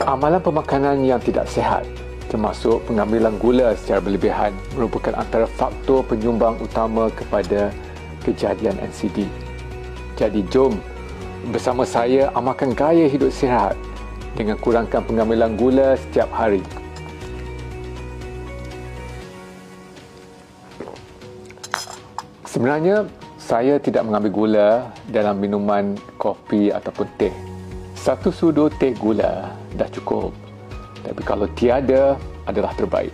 Amalan pemakanan yang tidak sihat, termasuk pengambilan gula secara berlebihan, merupakan antara faktor penyumbang utama kepada kejadian NCD. Jadi jom bersama saya amalkan gaya hidup sihat dengan kurangkan pengambilan gula setiap hari. Sebenarnya saya tidak mengambil gula dalam minuman kopi ataupun teh. Satu sudu teh gula dah cukup. Tapi kalau tiada adalah terbaik.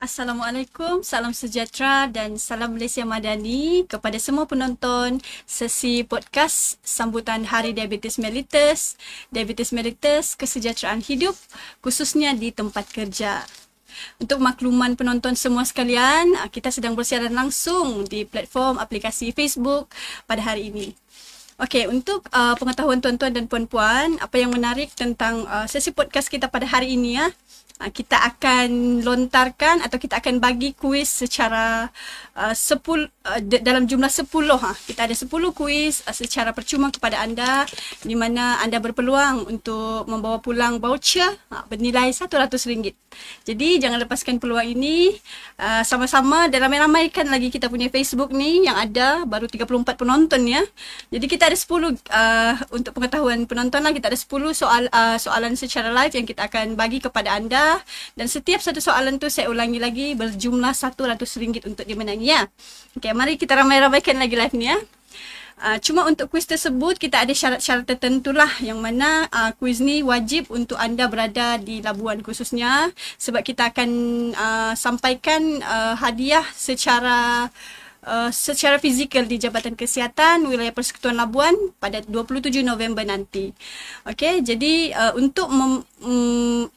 Assalamualaikum, salam sejahtera dan salam Malaysia Madani kepada semua penonton sesi podcast sambutan Hari Diabetes Mellitus, kesejahteraan hidup khususnya di tempat kerja. Untuk makluman penonton semua sekalian, kita sedang bersiaran langsung di platform aplikasi Facebook pada hari ini. Okey, untuk pengetahuan tuan-tuan dan puan-puan, apa yang menarik tentang sesi podcast kita pada hari ini kita akan lontarkan atau kita akan bagi kuis secara dalam jumlah 10. Kita ada 10 kuis secara percuma kepada anda, di mana anda berpeluang untuk membawa pulang voucher bernilai RM100. Jadi jangan lepaskan peluang ini. Sama-sama dan ramai-ramaikan lagi kita punya Facebook ni yang ada baru 34 penonton ya. Jadi kita ada 10 untuk pengetahuan penonton lah, kita ada 10 soalan secara live yang kita akan bagi kepada anda. Dan setiap satu soalan tu saya ulangi lagi berjumlah RM100 untuk dimenangi ya. Okey, mari kita ramai-ramaikan lagi live ni ya. Cuma untuk kuis tersebut kita ada syarat-syarat tertentu lah, yang mana kuis ni wajib untuk anda berada di Labuan khususnya, sebab kita akan sampaikan hadiah secara fizikal di Jabatan Kesihatan Wilayah Persekutuan Labuan pada 27 November nanti. Okey, jadi untuk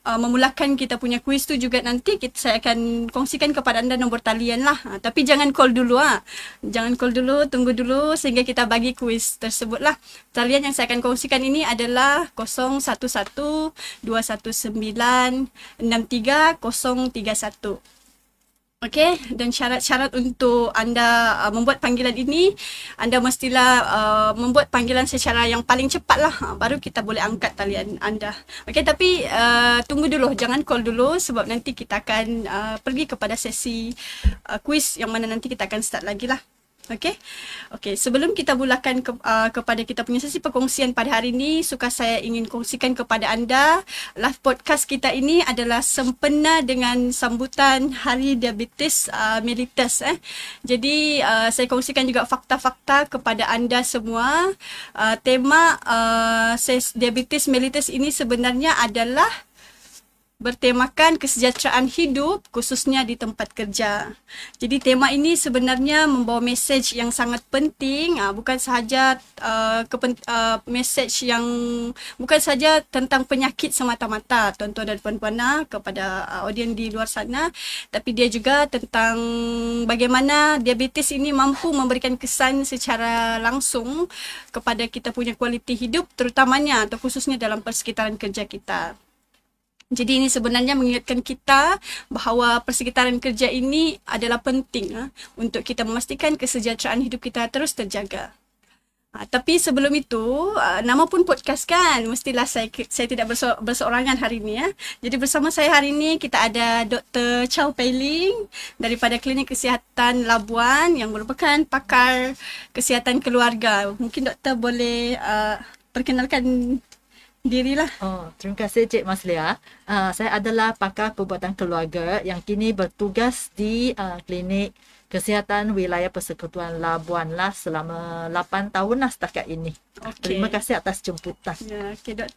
memulakan kita punya kuis tu juga nanti saya akan kongsikan kepada anda nombor talian lah. Tapi jangan call dulu Jangan call dulu, tunggu dulu sehingga kita bagi kuis tersebut lah. Talian yang saya akan kongsikan ini adalah 011 219 63031. Okey, dan syarat-syarat untuk anda membuat panggilan ini, anda mestilah membuat panggilan secara yang paling cepat lah, baru kita boleh angkat talian anda. Okey, tapi tunggu dulu, jangan call dulu sebab nanti kita akan pergi kepada sesi kuis yang mana nanti kita akan start lagi lah. Okey, sebelum kita mulakan kepada kita punya sesi perkongsian pada hari ini, suka saya ingin kongsikan kepada anda, live podcast kita ini adalah sempena dengan sambutan Hari Diabetes Mellitus. Jadi saya kongsikan juga fakta-fakta kepada anda semua. Tema Diabetes Mellitus ini sebenarnya adalah bertemakan kesejahteraan hidup khususnya di tempat kerja. Jadi tema ini sebenarnya membawa mesej yang sangat penting, bukan sahaja mesej yang bukan saja tentang penyakit semata-mata tuan-tuan dan puan-puan kepada audiens di luar sana, tapi dia juga tentang bagaimana diabetes ini mampu memberikan kesan secara langsung kepada kita punya kualiti hidup, terutamanya atau khususnya dalam persekitaran kerja kita. Jadi ini sebenarnya mengingatkan kita bahawa persekitaran kerja ini adalah penting untuk kita memastikan kesejahteraan hidup kita terus terjaga. Tapi sebelum itu, nama pun podcast kan, mestilah saya tidak berseorangan hari ini ya. Jadi bersama saya hari ini kita ada Dr. Chow Pei Ling daripada Klinik Kesihatan Labuan yang merupakan pakar kesihatan keluarga. Mungkin doktor boleh perkenalkan dirilah. Oh, terima kasih Cik Maslia. Saya adalah pakar perubatan keluarga yang kini bertugas di Klinik Kesihatan Wilayah Persekutuan Labuan lah selama 8 tahun lah setakat ini. Okey. Terima kasih atas jemputan. Ya, okey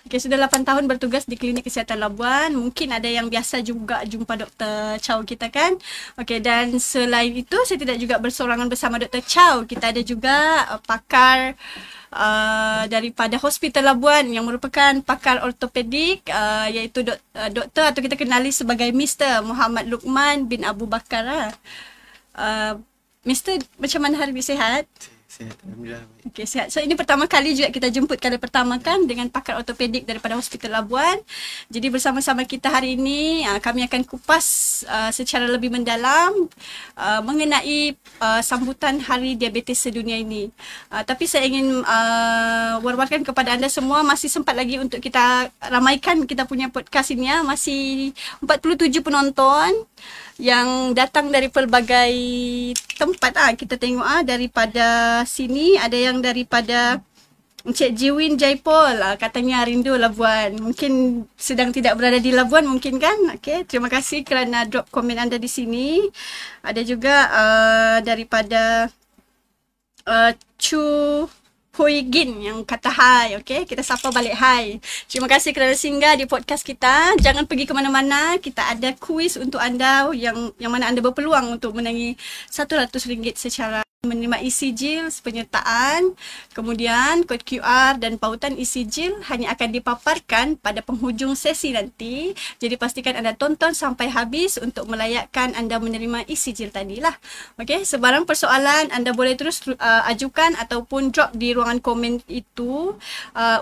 okey, sudah 8 tahun bertugas di Klinik Kesihatan Labuan. Mungkin ada yang biasa juga jumpa Dr. Chow kita kan. Okey, dan selain itu saya tidak juga bersorangan bersama Dr. Chow. Kita ada juga pakar daripada Hospital Labuan yang merupakan pakar ortopedik, iaitu doktor atau kita kenali sebagai Mr. Muhammad Luqman bin Abu Bakar. Mr. macam mana hari ini, sihat? Sihat, alhamdulillah. Okey, sihat. So ini pertama kali juga kita jemput kali pertama kan dengan pakar ortopedik daripada Hospital Labuan. Jadi bersama-sama kita hari ini kami akan kupas secara lebih mendalam mengenai sambutan Hari Diabetes Sedunia ini. Tapi saya ingin war-warkan kepada anda semua, masih sempat lagi untuk kita ramaikan kita punya podcast ini ya. Masih 47 penonton yang datang dari pelbagai tempat. Kita tengok daripada sini ada yang daripada Encik Jiwin Jaipol, katanya rindu Labuan. Mungkin sedang tidak berada di Labuan mungkin kan? Okey, terima kasih kerana drop komen anda di sini. Ada juga daripada Chu Hui Gin yang kata hai. Okey, kita sapa balik hai. Terima kasih kerana singgah di podcast kita. Jangan pergi ke mana-mana. Kita ada kuis untuk anda yang mana anda berpeluang untuk menangi RM100 secara menerima e-sijil penyertaan, kemudian kod QR dan pautan e-sijil hanya akan dipaparkan pada penghujung sesi nanti. Jadi pastikan anda tonton sampai habis untuk melayakkan anda menerima e-sijil tadilah. Okey, sebarang persoalan anda boleh terus ajukan ataupun drop di ruangan komen itu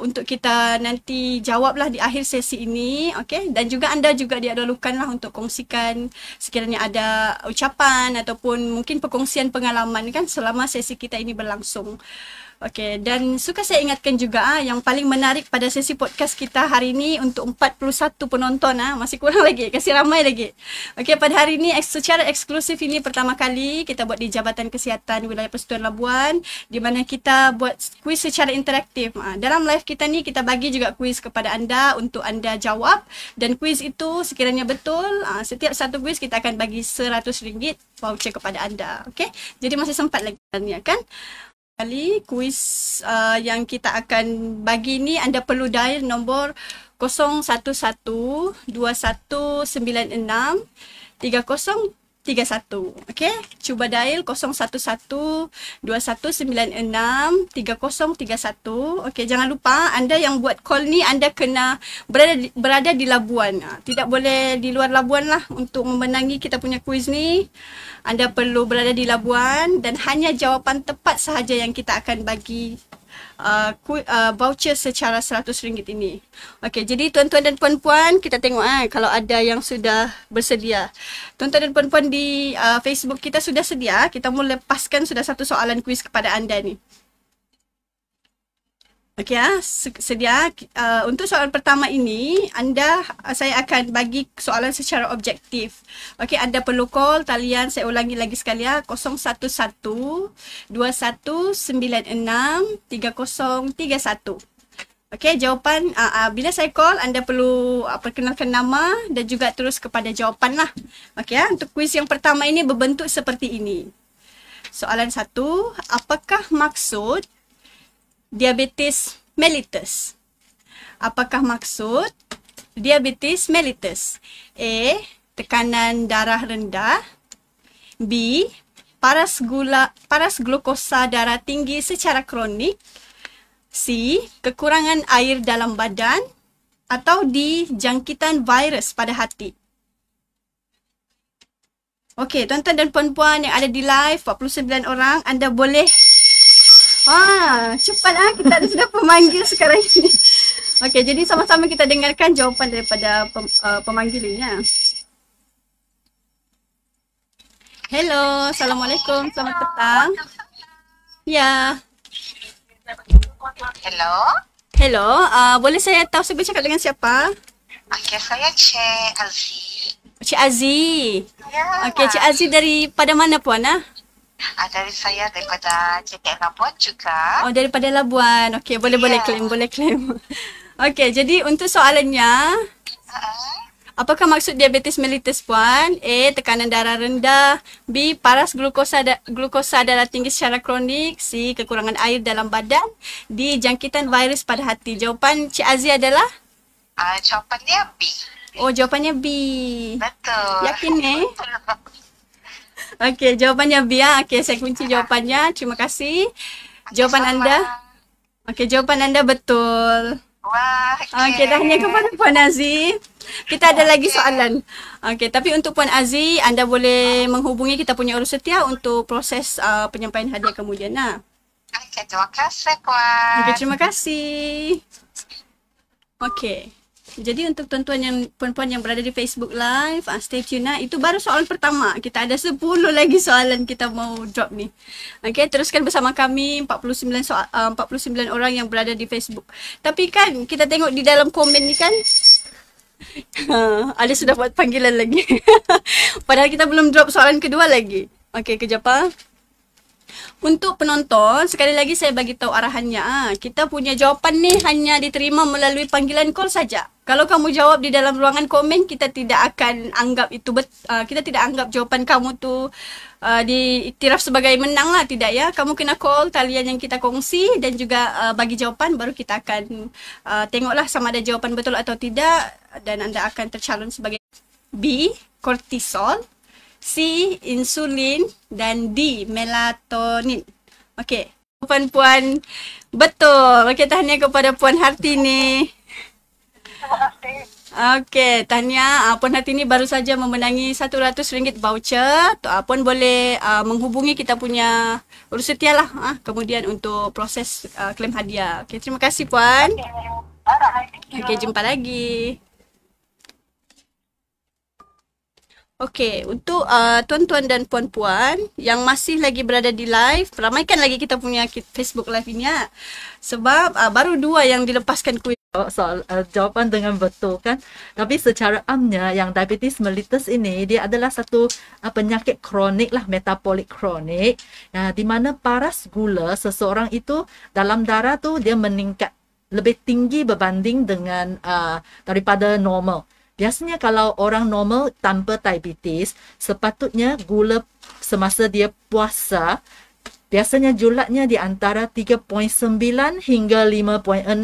untuk kita nanti jawablah di akhir sesi ini. Okey, dan juga anda juga diadalukanlah untuk kongsikan sekiranya ada ucapan ataupun mungkin perkongsian pengalaman kan selama sesi kita ini berlangsung. Okey, dan suka saya ingatkan juga yang paling menarik pada sesi podcast kita hari ini untuk 41 penonton masih kurang lagi, kasih ramai lagi. Okey, pada hari ini secara eksklusif ini pertama kali kita buat di Jabatan Kesihatan Wilayah Persekutuan Labuan, di mana kita buat kuis secara interaktif. Dalam live kita ni kita bagi juga kuis kepada anda untuk anda jawab, dan kuis itu sekiranya betul, setiap satu kuis kita akan bagi RM100 voucher kepada anda. Okey, jadi masih sempat lagi kan? Kali kuis yang kita akan bagi ni anda perlu dial nombor 011-2196-3031. Okey, cuba dial 011-2196-3031. Okey, jangan lupa anda yang buat call ni anda kena berada di Labuan. Tidak boleh di luar Labuan lah untuk memenangi kita punya kuis ni. Anda perlu berada di Labuan dan hanya jawapan tepat sahaja yang kita akan bagi voucher secara RM100 ini. Okey, jadi tuan-tuan dan puan-puan, kita tengok kalau ada yang sudah bersedia. Tuan-tuan dan puan-puan di Facebook kita sudah sedia. Kita mula lepaskan sudah satu soalan kuis kepada anda ni. Okey sedia. Untuk soalan pertama ini, saya akan bagi soalan secara objektif. Okey, anda perlu call talian, saya ulangi lagi sekali 011-2196-3031. Okey, jawapan bila saya call anda perlu perkenalkan nama dan juga terus kepada jawapan lah. Okey untuk kuis yang pertama ini berbentuk seperti ini. Soalan 1, apakah maksud diabetes mellitus? Apakah maksud diabetes mellitus? A. Tekanan darah rendah. B. Paras glukosa darah tinggi secara kronik. C. Kekurangan air dalam badan. Atau D. Jangkitan virus pada hati. Okey, tuan-tuan dan puan-puan yang ada di live, 49 orang, anda boleh cepat kita ada sudah pemanggil sekarang ini. Okey, jadi sama-sama kita dengarkan jawapan daripada pemanggil ini. Hello, Assalamualaikum, selamat petang. Ya. Hello, boleh saya tahu saya bercakap dengan siapa? Okey, saya Cik Aziz. Cik Aziz. Ya. Okey, Cik Aziz daripada mana puan Dari saya daripada JKT Labuan juga. Oh, daripada Labuan. Okey, boleh claim. Okey, jadi untuk soalannya, apakah maksud diabetes mellitus puan? A. Tekanan darah rendah. B. Paras glukosa darah tinggi secara kronik. C. Kekurangan air dalam badan. D. Jangkitan virus pada hati. Jawapan Cik Aziz adalah? Jawapannya B. Oh, jawapannya B. Betul. Yakin ni? Okey, jawapannya B ya. Okey, saya kunci jawapannya. Terima kasih. Jawapan anda? Okey, jawapan anda betul. Wah, Okey, tahniah kepada Puan Aziz. Kita ada lagi soalan. Okey, tapi untuk Puan Aziz, anda boleh menghubungi kita punya urus setia untuk proses penyampaian hadiah kemudian. Okey, terima kasih Puan. Okey, terima kasih. Okey. Jadi untuk puan-puan yang berada di Facebook Live, stay tune lah. Itu baru soalan pertama. Kita ada 10 lagi soalan kita mau drop ni. Okey, teruskan bersama kami 49 orang yang berada di Facebook. Tapi kan kita tengok di dalam komen ni kan ada sudah buat panggilan lagi. Padahal kita belum drop soalan kedua lagi. Okey, kejap ah. Untuk penonton, sekali lagi saya bagi tahu arahannya. Kita punya jawapan ni hanya diterima melalui panggilan call saja. Kalau kamu jawab di dalam ruangan komen, kita tidak akan anggap itu kita tidak anggap jawapan kamu tu diiktiraf sebagai menang lah, tidak ya. Kamu kena call talian yang kita kongsi dan juga bagi jawapan, baru kita akan tengoklah sama ada jawapan betul atau tidak, dan anda akan tercalon sebagai B. Kortisol, C. Insulin, dan D. Melatonin. Okey, puan-puan betul. Okey, tahniah kepada Puan Hartini. Okey, tahniah. Puan Hartini baru saja memenangi RM100 voucher. Puan boleh menghubungi kita punya urus setia lah kemudian untuk proses klaim hadiah. Okey, terima kasih Puan. Okey, jumpa lagi. Okey, untuk tuan-tuan dan puan-puan yang masih lagi berada di live, ramaikan lagi kita punya Facebook live ini ya. Sebab baru 2 yang dilepaskan kuis. Soal jawapan dengan betul kan. Tapi secara amnya yang diabetes mellitus ini dia adalah satu penyakit kronik lah, metabolik kronik. Di mana paras gula seseorang itu dalam darah tu dia meningkat lebih tinggi berbanding dengan daripada normal. Biasanya kalau orang normal tanpa diabetes, sepatutnya gula semasa dia puasa, biasanya julatnya di antara 3.9 hingga 5.6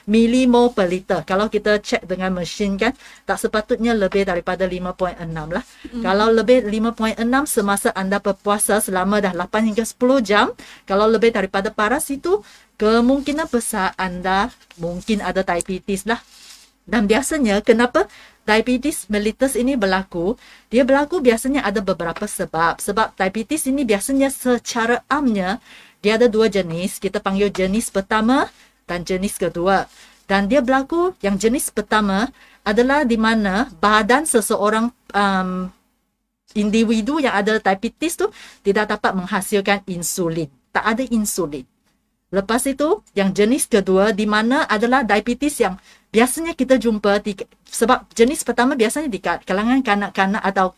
milimol per liter. Kalau kita cek dengan mesin kan, tak sepatutnya lebih daripada 5.6 lah. Kalau lebih 5.6 semasa anda berpuasa selama dah 8 hingga 10 jam, kalau lebih daripada paras itu, kemungkinan besar anda mungkin ada diabetes lah. Dan biasanya kenapa diabetes mellitus ini berlaku? Dia berlaku biasanya ada beberapa sebab. Sebab diabetes ini biasanya secara amnya dia ada 2 jenis. Kita panggil jenis pertama dan jenis kedua. Dan dia berlaku yang jenis pertama adalah di mana badan seseorang individu yang ada diabetes tu tidak dapat menghasilkan insulin. Tak ada insulin. Lepas itu, yang jenis kedua di mana adalah diabetes yang biasanya kita jumpa sebab jenis pertama biasanya di kalangan kanak-kanak atau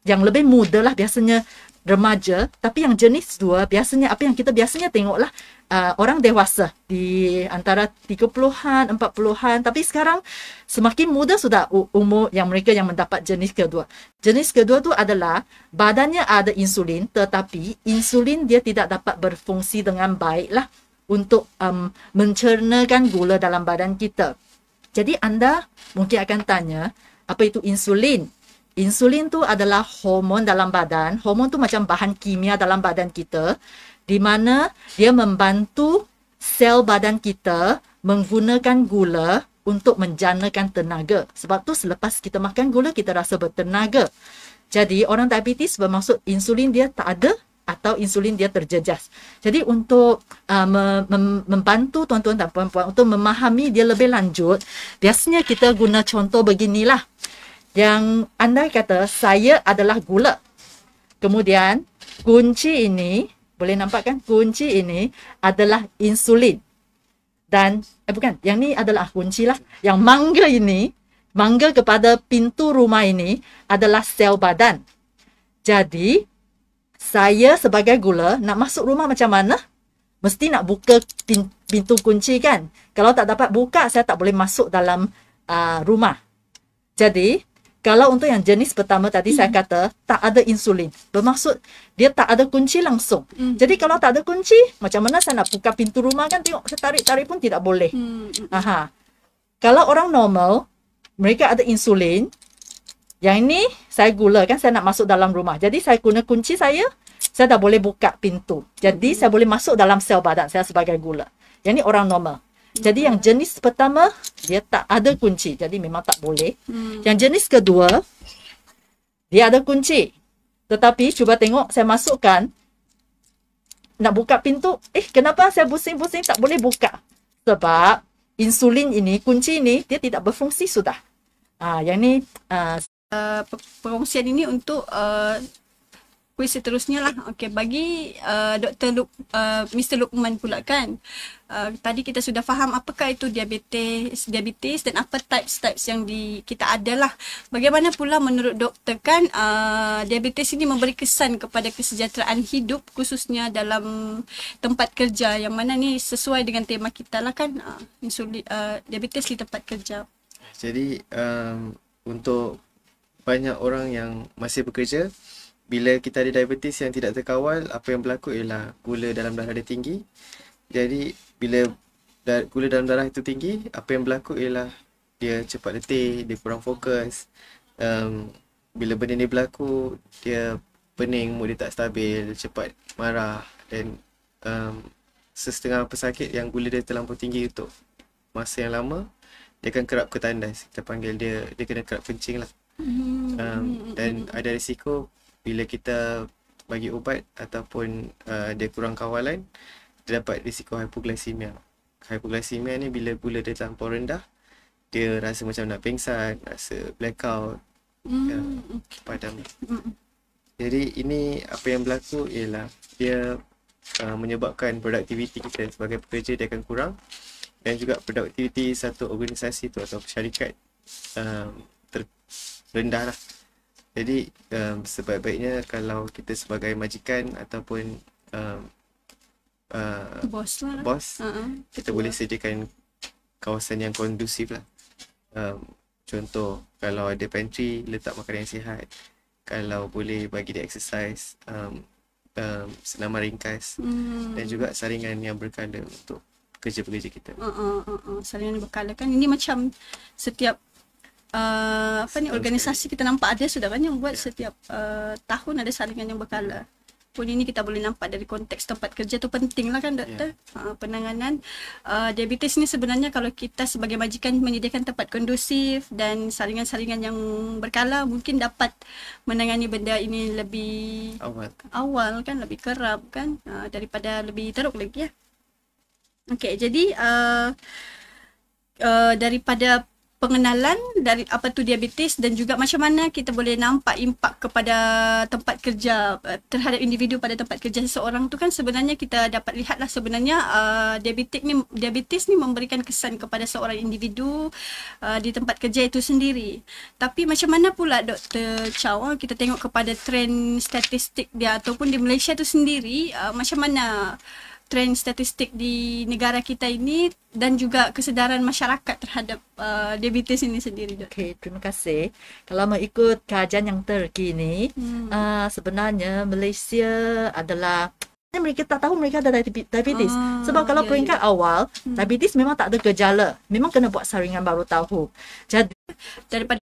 yang lebih muda lah, biasanya remaja. Tapi yang jenis dua biasanya apa yang kita biasanya tengoklah orang dewasa di antara 30-an, 40-an. Tapi sekarang semakin muda sudah umur yang mereka yang mendapat jenis kedua. Jenis kedua tu adalah badannya ada insulin tetapi insulin dia tidak dapat berfungsi dengan baik lah untuk mencernakan gula dalam badan kita. Jadi anda mungkin akan tanya, apa itu insulin? Insulin tu adalah hormon dalam badan. Hormon tu macam bahan kimia dalam badan kita, di mana dia membantu sel badan kita menggunakan gula untuk menjanakan tenaga. Sebab tu selepas kita makan gula, kita rasa bertenaga. Jadi orang diabetes bermaksud insulin dia tak ada atau insulin dia terjejas. Jadi untuk membantu tuan-tuan dan puan-puan untuk memahami dia lebih lanjut, biasanya kita guna contoh beginilah. Yang anda kata, saya adalah gula. Kemudian, kunci ini, boleh nampak kan? Kunci ini adalah insulin. Dan, bukan, yang ni adalah kunci lah. Yang mangga ini, mangga kepada pintu rumah ini adalah sel badan. Jadi, saya sebagai gula nak masuk rumah macam mana? Mesti nak buka pintu kunci kan. Kalau tak dapat buka, saya tak boleh masuk dalam rumah. Jadi, kalau untuk yang jenis pertama tadi saya kata tak ada insulin. Bermaksud dia tak ada kunci langsung. Jadi kalau tak ada kunci, macam mana saya nak buka pintu rumah kan, tengok saya tarik-tarik pun tidak boleh. Kalau orang normal, mereka ada insulin. Yang ini saya gula kan, saya nak masuk dalam rumah. Jadi saya guna kunci saya dah boleh buka pintu. Jadi saya boleh masuk dalam sel badan saya sebagai gula. Yang ini orang normal. Jadi yang jenis pertama, dia tak ada kunci. Jadi memang tak boleh. Yang jenis kedua, dia ada kunci. Tetapi cuba tengok, saya masukkan. Nak buka pintu. Kenapa saya pusing-pusing tak boleh buka? Sebab insulin ini, kunci ini, dia tidak berfungsi sudah. Yang ni... perkongsian ini untuk kuis seterusnya lah. Okey, bagi Mr. Luqman pula kan. Tadi kita sudah faham apakah itu diabetes dan apa types yang kita ada lah. Bagaimana pula menurut doktor kan diabetes ini memberi kesan kepada kesejahteraan hidup khususnya dalam tempat kerja, yang mana ni sesuai dengan tema kita lah kan, diabetes di tempat kerja. Jadi untuk banyak orang yang masih bekerja, bila kita ada diabetes yang tidak terkawal, apa yang berlaku ialah gula dalam darah dia tinggi. Jadi bila gula dalam darah itu tinggi, apa yang berlaku ialah dia cepat letih, dia kurang fokus. Bila benda ni berlaku, dia pening, mood dia tak stabil, cepat marah, dan setengah pesakit yang gula dia terlampau tinggi untuk masa yang lama, dia akan kerap ketandas. Kita panggil dia kena kerap kencing lah. Dan ada risiko bila kita bagi ubat ataupun dia kurang kawalan, dia dapat risiko hypoglycemia. Hypoglycemia ni bila gula dia terlampau rendah, dia rasa macam nak pingsan, rasa blackout, padam. Jadi ini apa yang berlaku ialah dia menyebabkan produktiviti kita sebagai pekerja dia akan kurang, dan juga produktiviti satu organisasi tu atau syarikat rendah lah. Jadi sebaik-baiknya kalau kita sebagai majikan ataupun bos, kita boleh sediakan kawasan yang kondusif lah. Contoh, kalau ada pantry, letak makanan yang sihat. Kalau boleh bagi dia exercise, senaman ringkas, dan juga saringan yang berkala untuk kerja-pekerja kita. Saringan yang berkala kan, ini macam setiap organisasi kita nampak ada sudah kan yang buat setiap tahun ada saringan yang berkala. Pun ini kita boleh nampak dari konteks tempat kerja tu penting lah kan doktor. Penanganan diabetes ni sebenarnya kalau kita sebagai majikan menyediakan tempat kondusif dan saringan-saringan yang berkala, mungkin dapat menangani benda ini lebih awal kan, lebih kerap kan, daripada lebih teruk lagi ya. Okey, jadi daripada pengenalan dari apa tu diabetes dan juga macam mana kita boleh nampak impak kepada tempat kerja terhadap individu pada tempat kerja seseorang tu kan, sebenarnya kita dapat lihatlah sebenarnya diabetes ni memberikan kesan kepada seorang individu di tempat kerja itu sendiri. Tapi macam mana pula Dr. Chow, kita tengok kepada trend statistik dia ataupun di Malaysia tu sendiri, macam mana trend statistik di negara kita ini dan juga kesedaran masyarakat terhadap diabetes ini sendiri, Dok? Okey, terima kasih. Kalau mengikut kajian yang terkini, sebenarnya Malaysia adalah mereka tak tahu mereka ada diabetes. Sebab kalau peringkat awal, diabetes memang tak ada gejala. Memang kena buat saringan baru tahu. Jadi daripada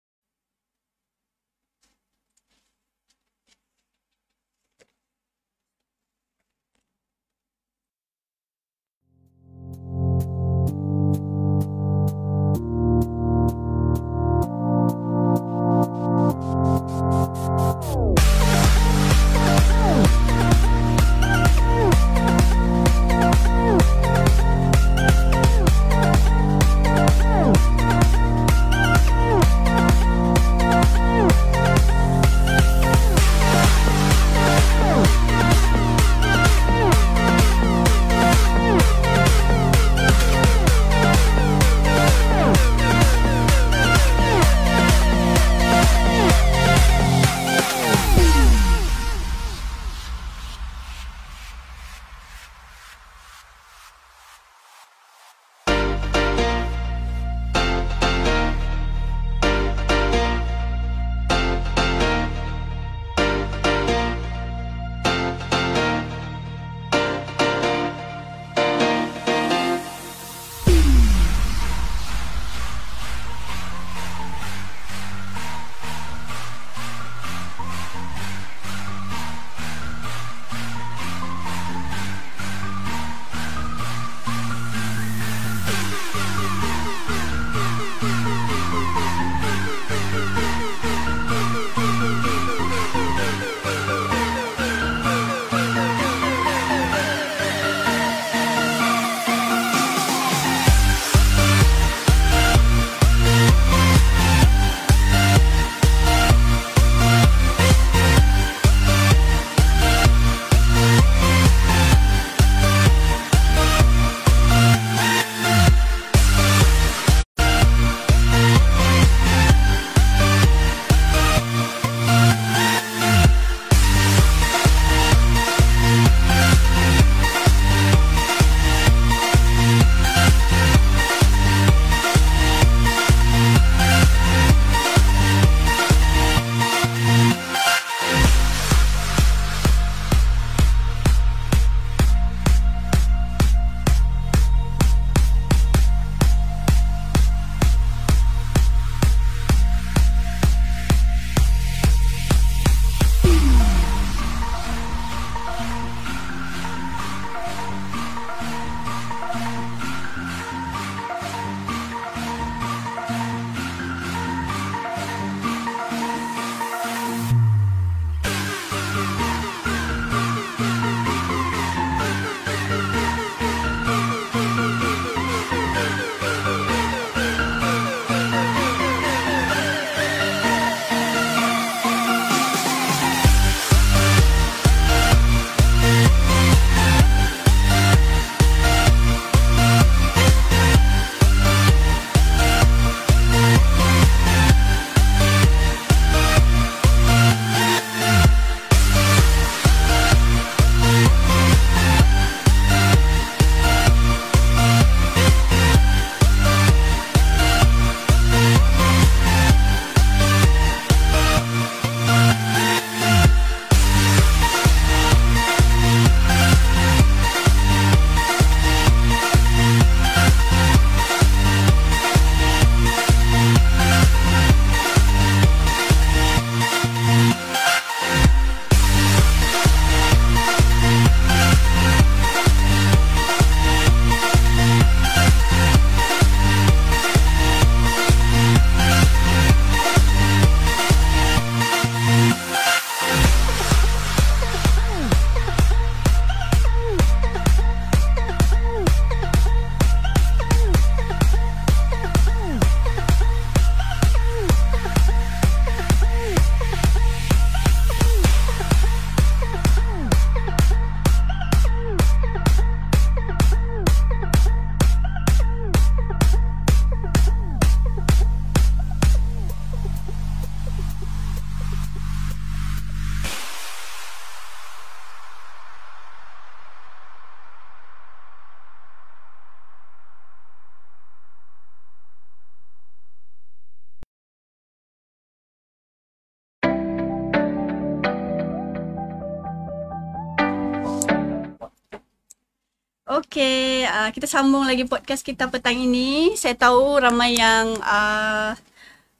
Okey, kita sambung lagi podcast kita petang ini. Saya tahu ramai yang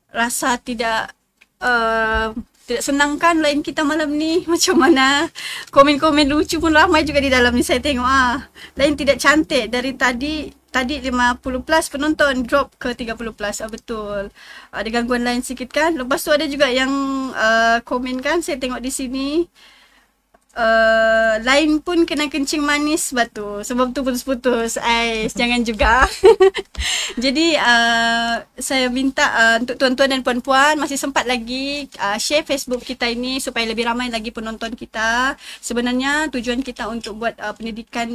rasa tidak senang kan lain kita malam ni. Macam mana komen-komen lucu pun ramai juga di dalam ni saya tengok. Lain tidak cantik dari tadi 50 plus penonton drop ke 30 plus. Betul. Ada gangguan lain sikit kan. Lepas tu ada juga yang komen kan saya tengok di sini. Lain pun kena kencing manis batu sebab tu putus-putus. Jangan juga. Jadi saya minta untuk tuan-tuan dan puan-puan masih sempat lagi share Facebook kita ini supaya lebih ramai lagi penonton kita. Sebenarnya tujuan kita untuk buat pendidikan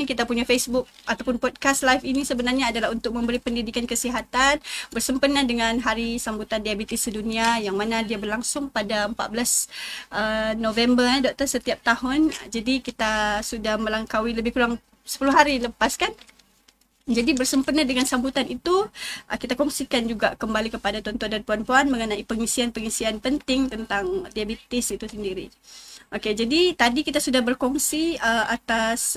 kita punya Facebook ataupun podcast live ini sebenarnya adalah untuk memberi pendidikan kesihatan bersempena dengan Hari Sambutan Diabetes Sedunia yang mana dia berlangsung pada 14 November doktor setiap tahun. Jadi kita sudah melangkaui lebih kurang 10 hari lepas kan. Jadi bersempena dengan sambutan itu, kita kongsikan juga kembali kepada tuan-tuan dan puan-puan mengenai pengisian-pengisian penting tentang diabetes itu sendiri. Okey, jadi tadi kita sudah berkongsi atas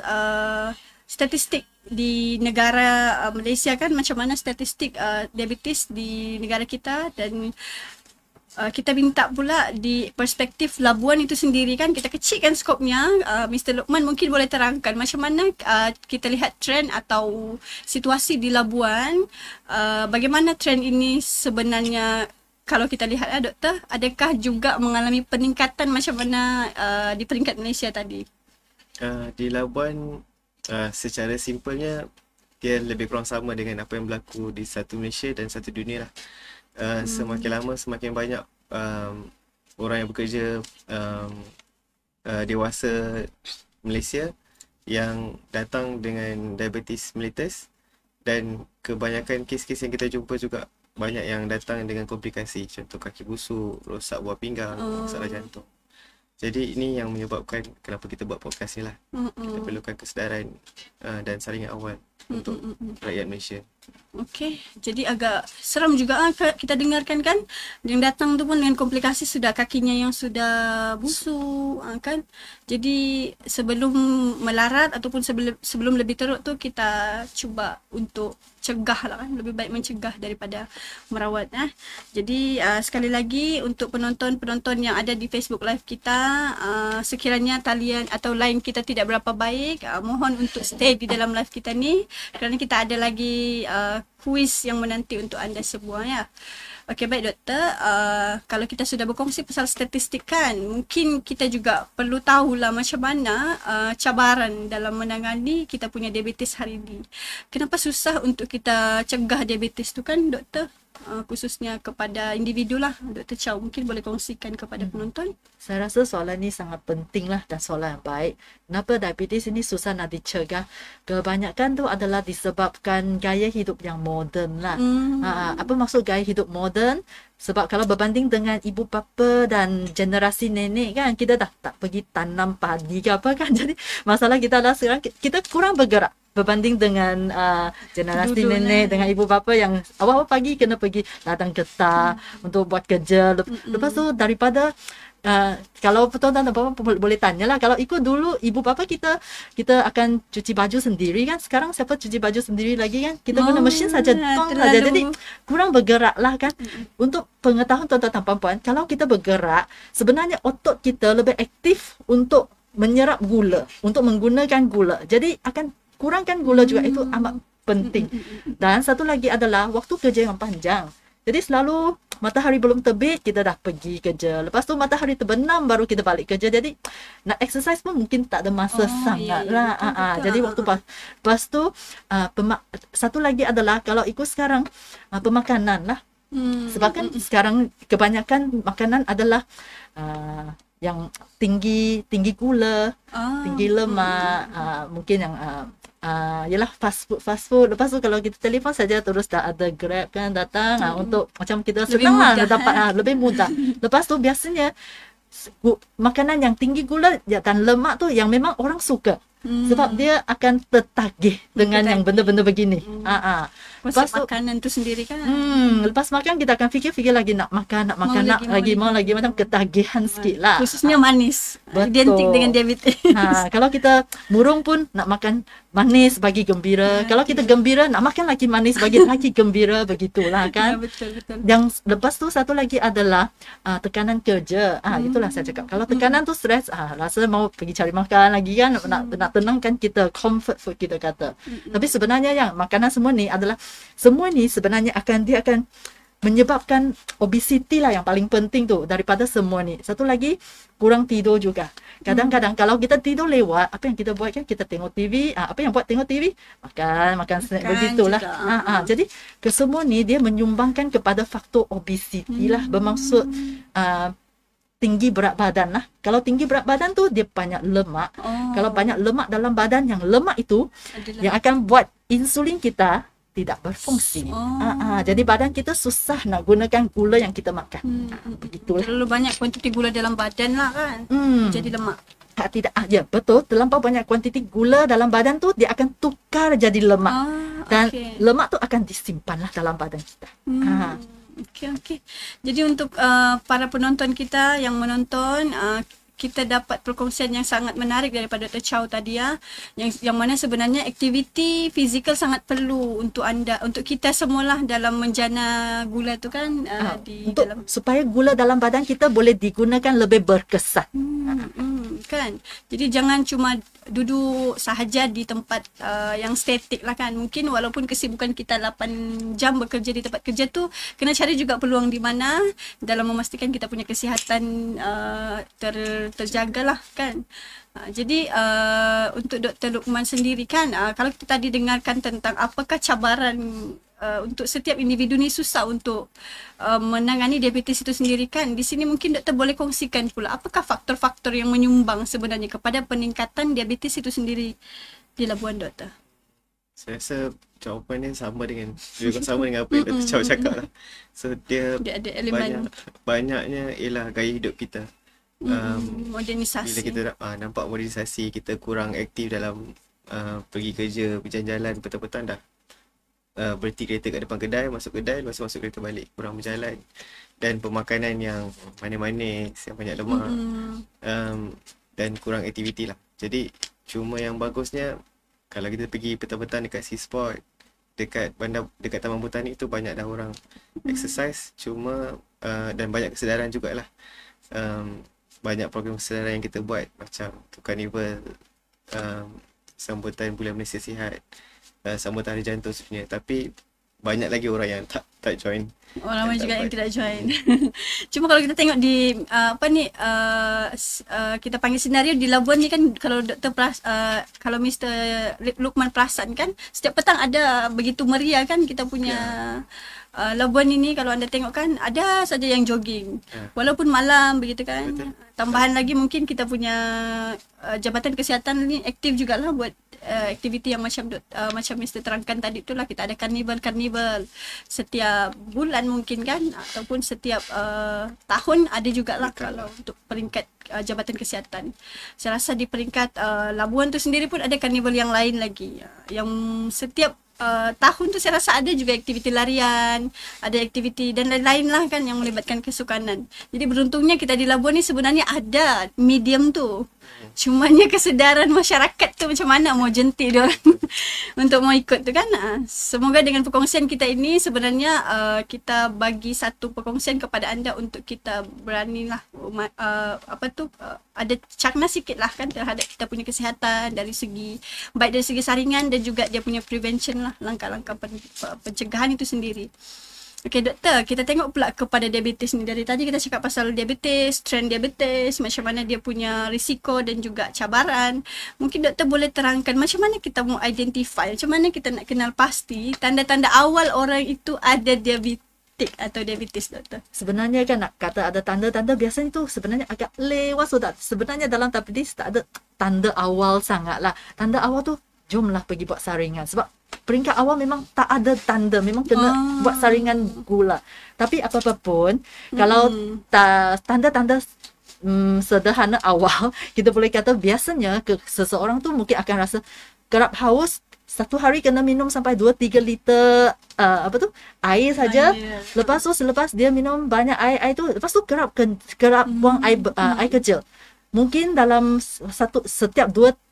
statistik di negara Malaysia kan, macam mana statistik diabetes di negara kita, dan kita minta pula di perspektif Labuan itu sendiri kan, kita kecilkan skopnya. Mr. Luqman mungkin boleh terangkan macam mana kita lihat trend atau situasi di Labuan, bagaimana trend ini sebenarnya. Kalau kita lihat doktor, adakah juga mengalami peningkatan macam mana di peringkat Malaysia tadi? Di Labuan, secara simpelnya dia lebih kurang sama dengan apa yang berlaku di satu Malaysia dan satu dunia lah. Semakin lama semakin banyak orang yang bekerja dewasa Malaysia yang datang dengan diabetes mellitus, dan kebanyakan kes-kes yang kita jumpa juga banyak yang datang dengan komplikasi, contoh kaki busuk, rosak buah pinggang, masalah jantung. Jadi ini yang menyebabkan kenapa kita buat podcast ni lah. Kita perlukan kesedaran dan saringan awal untuk rakyat Malaysia. Okey, jadi agak seram juga kita dengarkan kan, yang datang tu pun dengan komplikasi, sudah kakinya yang sudah busuk kan. Jadi sebelum melarat ataupun sebelum lebih teruk tu, kita cuba untuk cegah lah kan, lebih baik mencegah daripada merawat. Jadi sekali lagi untuk penonton-penonton yang ada di Facebook Live kita, sekiranya talian atau line kita tidak berapa baik, mohon untuk stay di dalam live kita ni, kerana kita ada lagi kuis yang menanti untuk anda semua ya. Okey, baik doktor, kalau kita sudah berkongsi pasal statistik kan, mungkin kita juga perlu tahulah macam mana cabaran dalam menangani kita punya diabetes hari ini. Kenapa susah untuk kita cegah diabetes tu kan doktor? Khususnya kepada individu lah. Dr. Chow mungkin boleh kongsikan kepada penonton. Saya rasa soalan ni sangat penting lah dan soalan yang baik. Kenapa diabetes ini susah nak dicegah? Kebanyakan tu adalah disebabkan gaya hidup yang moden lah. Apa maksud gaya hidup moden? Sebab kalau berbanding dengan ibu bapa dan generasi nenek kan, kita dah tak pergi tanam padi ke apa kan. Jadi masalah kita adalah sekarang kita kurang bergerak. Berbanding dengan generasi nenek dengan ibu bapa yang awal-awal pagi kena pergi ladang getah untuk buat kerja. Lepas tu daripada kalau tuan-tuan dan puan boleh tanyalah, kalau ikut dulu ibu bapa kita akan cuci baju sendiri kan. Sekarang siapa cuci baju sendiri lagi kan? Kita guna mesin saja, tong saja. Jadi kurang bergerak lah kan. Untuk pengetahuan tuan-tuan dan puan, kalau kita bergerak, sebenarnya otot kita lebih aktif untuk menyerap gula, untuk menggunakan gula. Jadi akan kurangkan gula juga, itu amat penting. Dan satu lagi adalah waktu kerja yang panjang. Jadi selalu matahari belum terbit kita dah pergi kerja. Lepas tu matahari terbenam baru kita balik kerja. Jadi nak exercise pun mungkin tak ada masa sangat lah. Jadi waktu lepas tu satu lagi adalah kalau ikut sekarang pemakanan lah. Sebab kan sekarang kebanyakan makanan adalah yang tinggi gula, tinggi lemak, mungkin yang yalah fast food. Lepas tu kalau kita telefon saja terus dah ada Grab kan datang untuk macam kita senang lah dapat lebih mudah. Lepas tu biasanya makanan yang tinggi gula dan lemak tu yang memang orang suka. Sebab dia akan tertagih dengan yang benda-benda begini. konsep Lepas tu, makanan tu sendiri kan. lepas makan kita akan fikir-fikir lagi nak makan, mau lagi macam ketagihan sikit lah. Khususnya manis. Betul. Identik dengan diabetes. Kalau kita murung pun nak makan manis bagi gembira. Kalau kita gembira nak makan lagi manis bagi lagi gembira, begitulah kan. Ya, betul. Yang lepas tu satu lagi adalah tekanan kerja. Itulah saya cakap. Kalau tekanan tu stres, rasa mau pergi cari makan lagi kan, nak tenangkan kita, comfort food kita kata. Tapi sebenarnya yang makanan semua ni sebenarnya dia akan menyebabkan obesity lah yang paling penting tu daripada semua ni. Satu lagi, kurang tidur juga. Kadang-kadang kalau kita tidur lewat, apa yang kita buat kan, kita tengok TV. Apa yang buat tengok TV? Makan snack, begitulah. Jadi kesemua ni dia menyumbangkan kepada faktor obesity lah. Bermaksud tinggi berat badan lah. Kalau tinggi berat badan tu dia banyak lemak. Kalau banyak lemak dalam badan, yang lemak itu yang akan buat insulin kita tidak berfungsi. Jadi badan kita susah nak gunakan gula yang kita makan. Begitulah. Terlalu banyak kuantiti gula dalam badan lah kan. Jadi lemak. Tidak, ya betul. Terlampau banyak kuantiti gula dalam badan tu dia akan tukar jadi lemak. Dan lemak tu akan disimpan lah dalam badan kita. Okey. Jadi untuk para penonton kita yang menonton, kita dapat perkongsian yang sangat menarik daripada Dr. Chow tadi ya, yang mana sebenarnya aktiviti fizikal sangat perlu untuk anda, untuk kita semualah dalam menjana gula tu kan, supaya gula dalam badan kita boleh digunakan lebih berkesan. Kan. Jadi jangan cuma duduk sahaja di tempat yang statik lah kan. Mungkin walaupun kesibukan kita 8 jam bekerja di tempat kerja tu, kena cari juga peluang di mana dalam memastikan kita punya kesihatan terjagalah kan. Jadi untuk Dr. Luqman sendiri kan, kalau kita tadi dengarkan tentang apakah cabaran untuk setiap individu ni susah untuk menangani diabetes itu sendiri kan. Di sini mungkin doktor boleh kongsikan pula apakah faktor-faktor yang menyumbang sebenarnya kepada peningkatan diabetes itu sendiri di Labuan, doktor? Saya rasa jawapannya sama dengan apa yang Dr. Chow cakap lah. So dia ada elemen banyaknya ialah gaya hidup kita. Modernisasi. Bila kita nampak modernisasi, kita kurang aktif dalam pergi kerja, berjalan-jalan, petang-petang dah berhenti kereta kat depan kedai, masuk kedai, lepas masuk kereta balik, kurang berjalan. Dan pemakanan yang manis-manis, yang banyak lemak, dan kurang aktiviti lah. Jadi cuma yang bagusnya kalau kita pergi petang-petang dekat Sea Sport, dekat Taman Botani tu banyak dah orang exercise, cuma dan banyak kesedaran jugalah. Banyak program kesedaran yang kita buat, macam carnival, sambutan Bulan Malaysia Sihat, sambutan Hari Jantung sebenarnya. Tapi banyak lagi orang yang tak join. Orang ramai juga yang tidak join. Cuma kalau kita tengok di kita panggil senario di Labuan ni kan, kalau kalau Mr. Luqman perasan kan, setiap petang ada begitu meriah kan kita punya Labuan ini. Kalau anda tengok kan, ada saja yang jogging walaupun malam begitu kan. Betul. Tambahan lagi mungkin kita punya Jabatan Kesihatan ni aktif jugalah buat aktiviti yang macam Mr. terangkan tadi itulah. Kita ada karnival setiap bulan mungkin kan, ataupun setiap tahun ada jugalah kalau untuk peringkat Jabatan Kesihatan. Saya rasa di peringkat Labuan tu sendiri pun ada karnival yang lain lagi, yang setiap tahun tu saya rasa ada juga aktiviti larian, ada aktiviti dan lain-lain lah kan yang melibatkan kesukanan. Jadi beruntungnya kita di Labuan ni sebenarnya ada medium tu. Cumanya kesedaran masyarakat tu macam mana mau jentik dia orang untuk mau ikut tu kan. Semoga dengan perkongsian kita ini sebenarnya kita bagi satu perkongsian kepada anda untuk kita beranilah ada cakna sikit lah kan terhadap kita punya kesihatan dari segi saringan dan juga dia punya prevention lah, langkah-langkah pencegahan itu sendiri. Okey doktor, kita tengok pula kepada diabetes ni. Dari tadi kita cakap pasal diabetes, trend diabetes, macam mana dia punya risiko dan juga cabaran. Mungkin doktor boleh terangkan macam mana kita mau identify, macam mana kita nak kenal pasti tanda-tanda awal orang itu ada diabetes atau diabetes, doktor? Sebenarnya kan nak kata ada tanda-tanda, biasanya tu sebenarnya agak lewat sudah. Sebenarnya dalam diabetes tak ada tanda awal sangat lah. Tanda awal tu jomlah pergi buat saringan. Sebab peringkat awal memang tak ada tanda, memang kena buat saringan gula. Tapi apa-apa pun, kalau tanda-tanda sederhana awal, kita boleh kata biasanya seseorang tu mungkin akan rasa kerap haus satu hari kena minum sampai 2-3 liter air saja. Lepas tu selepas dia minum banyak air tu, lepas tu kerap buang air kecil. Mungkin dalam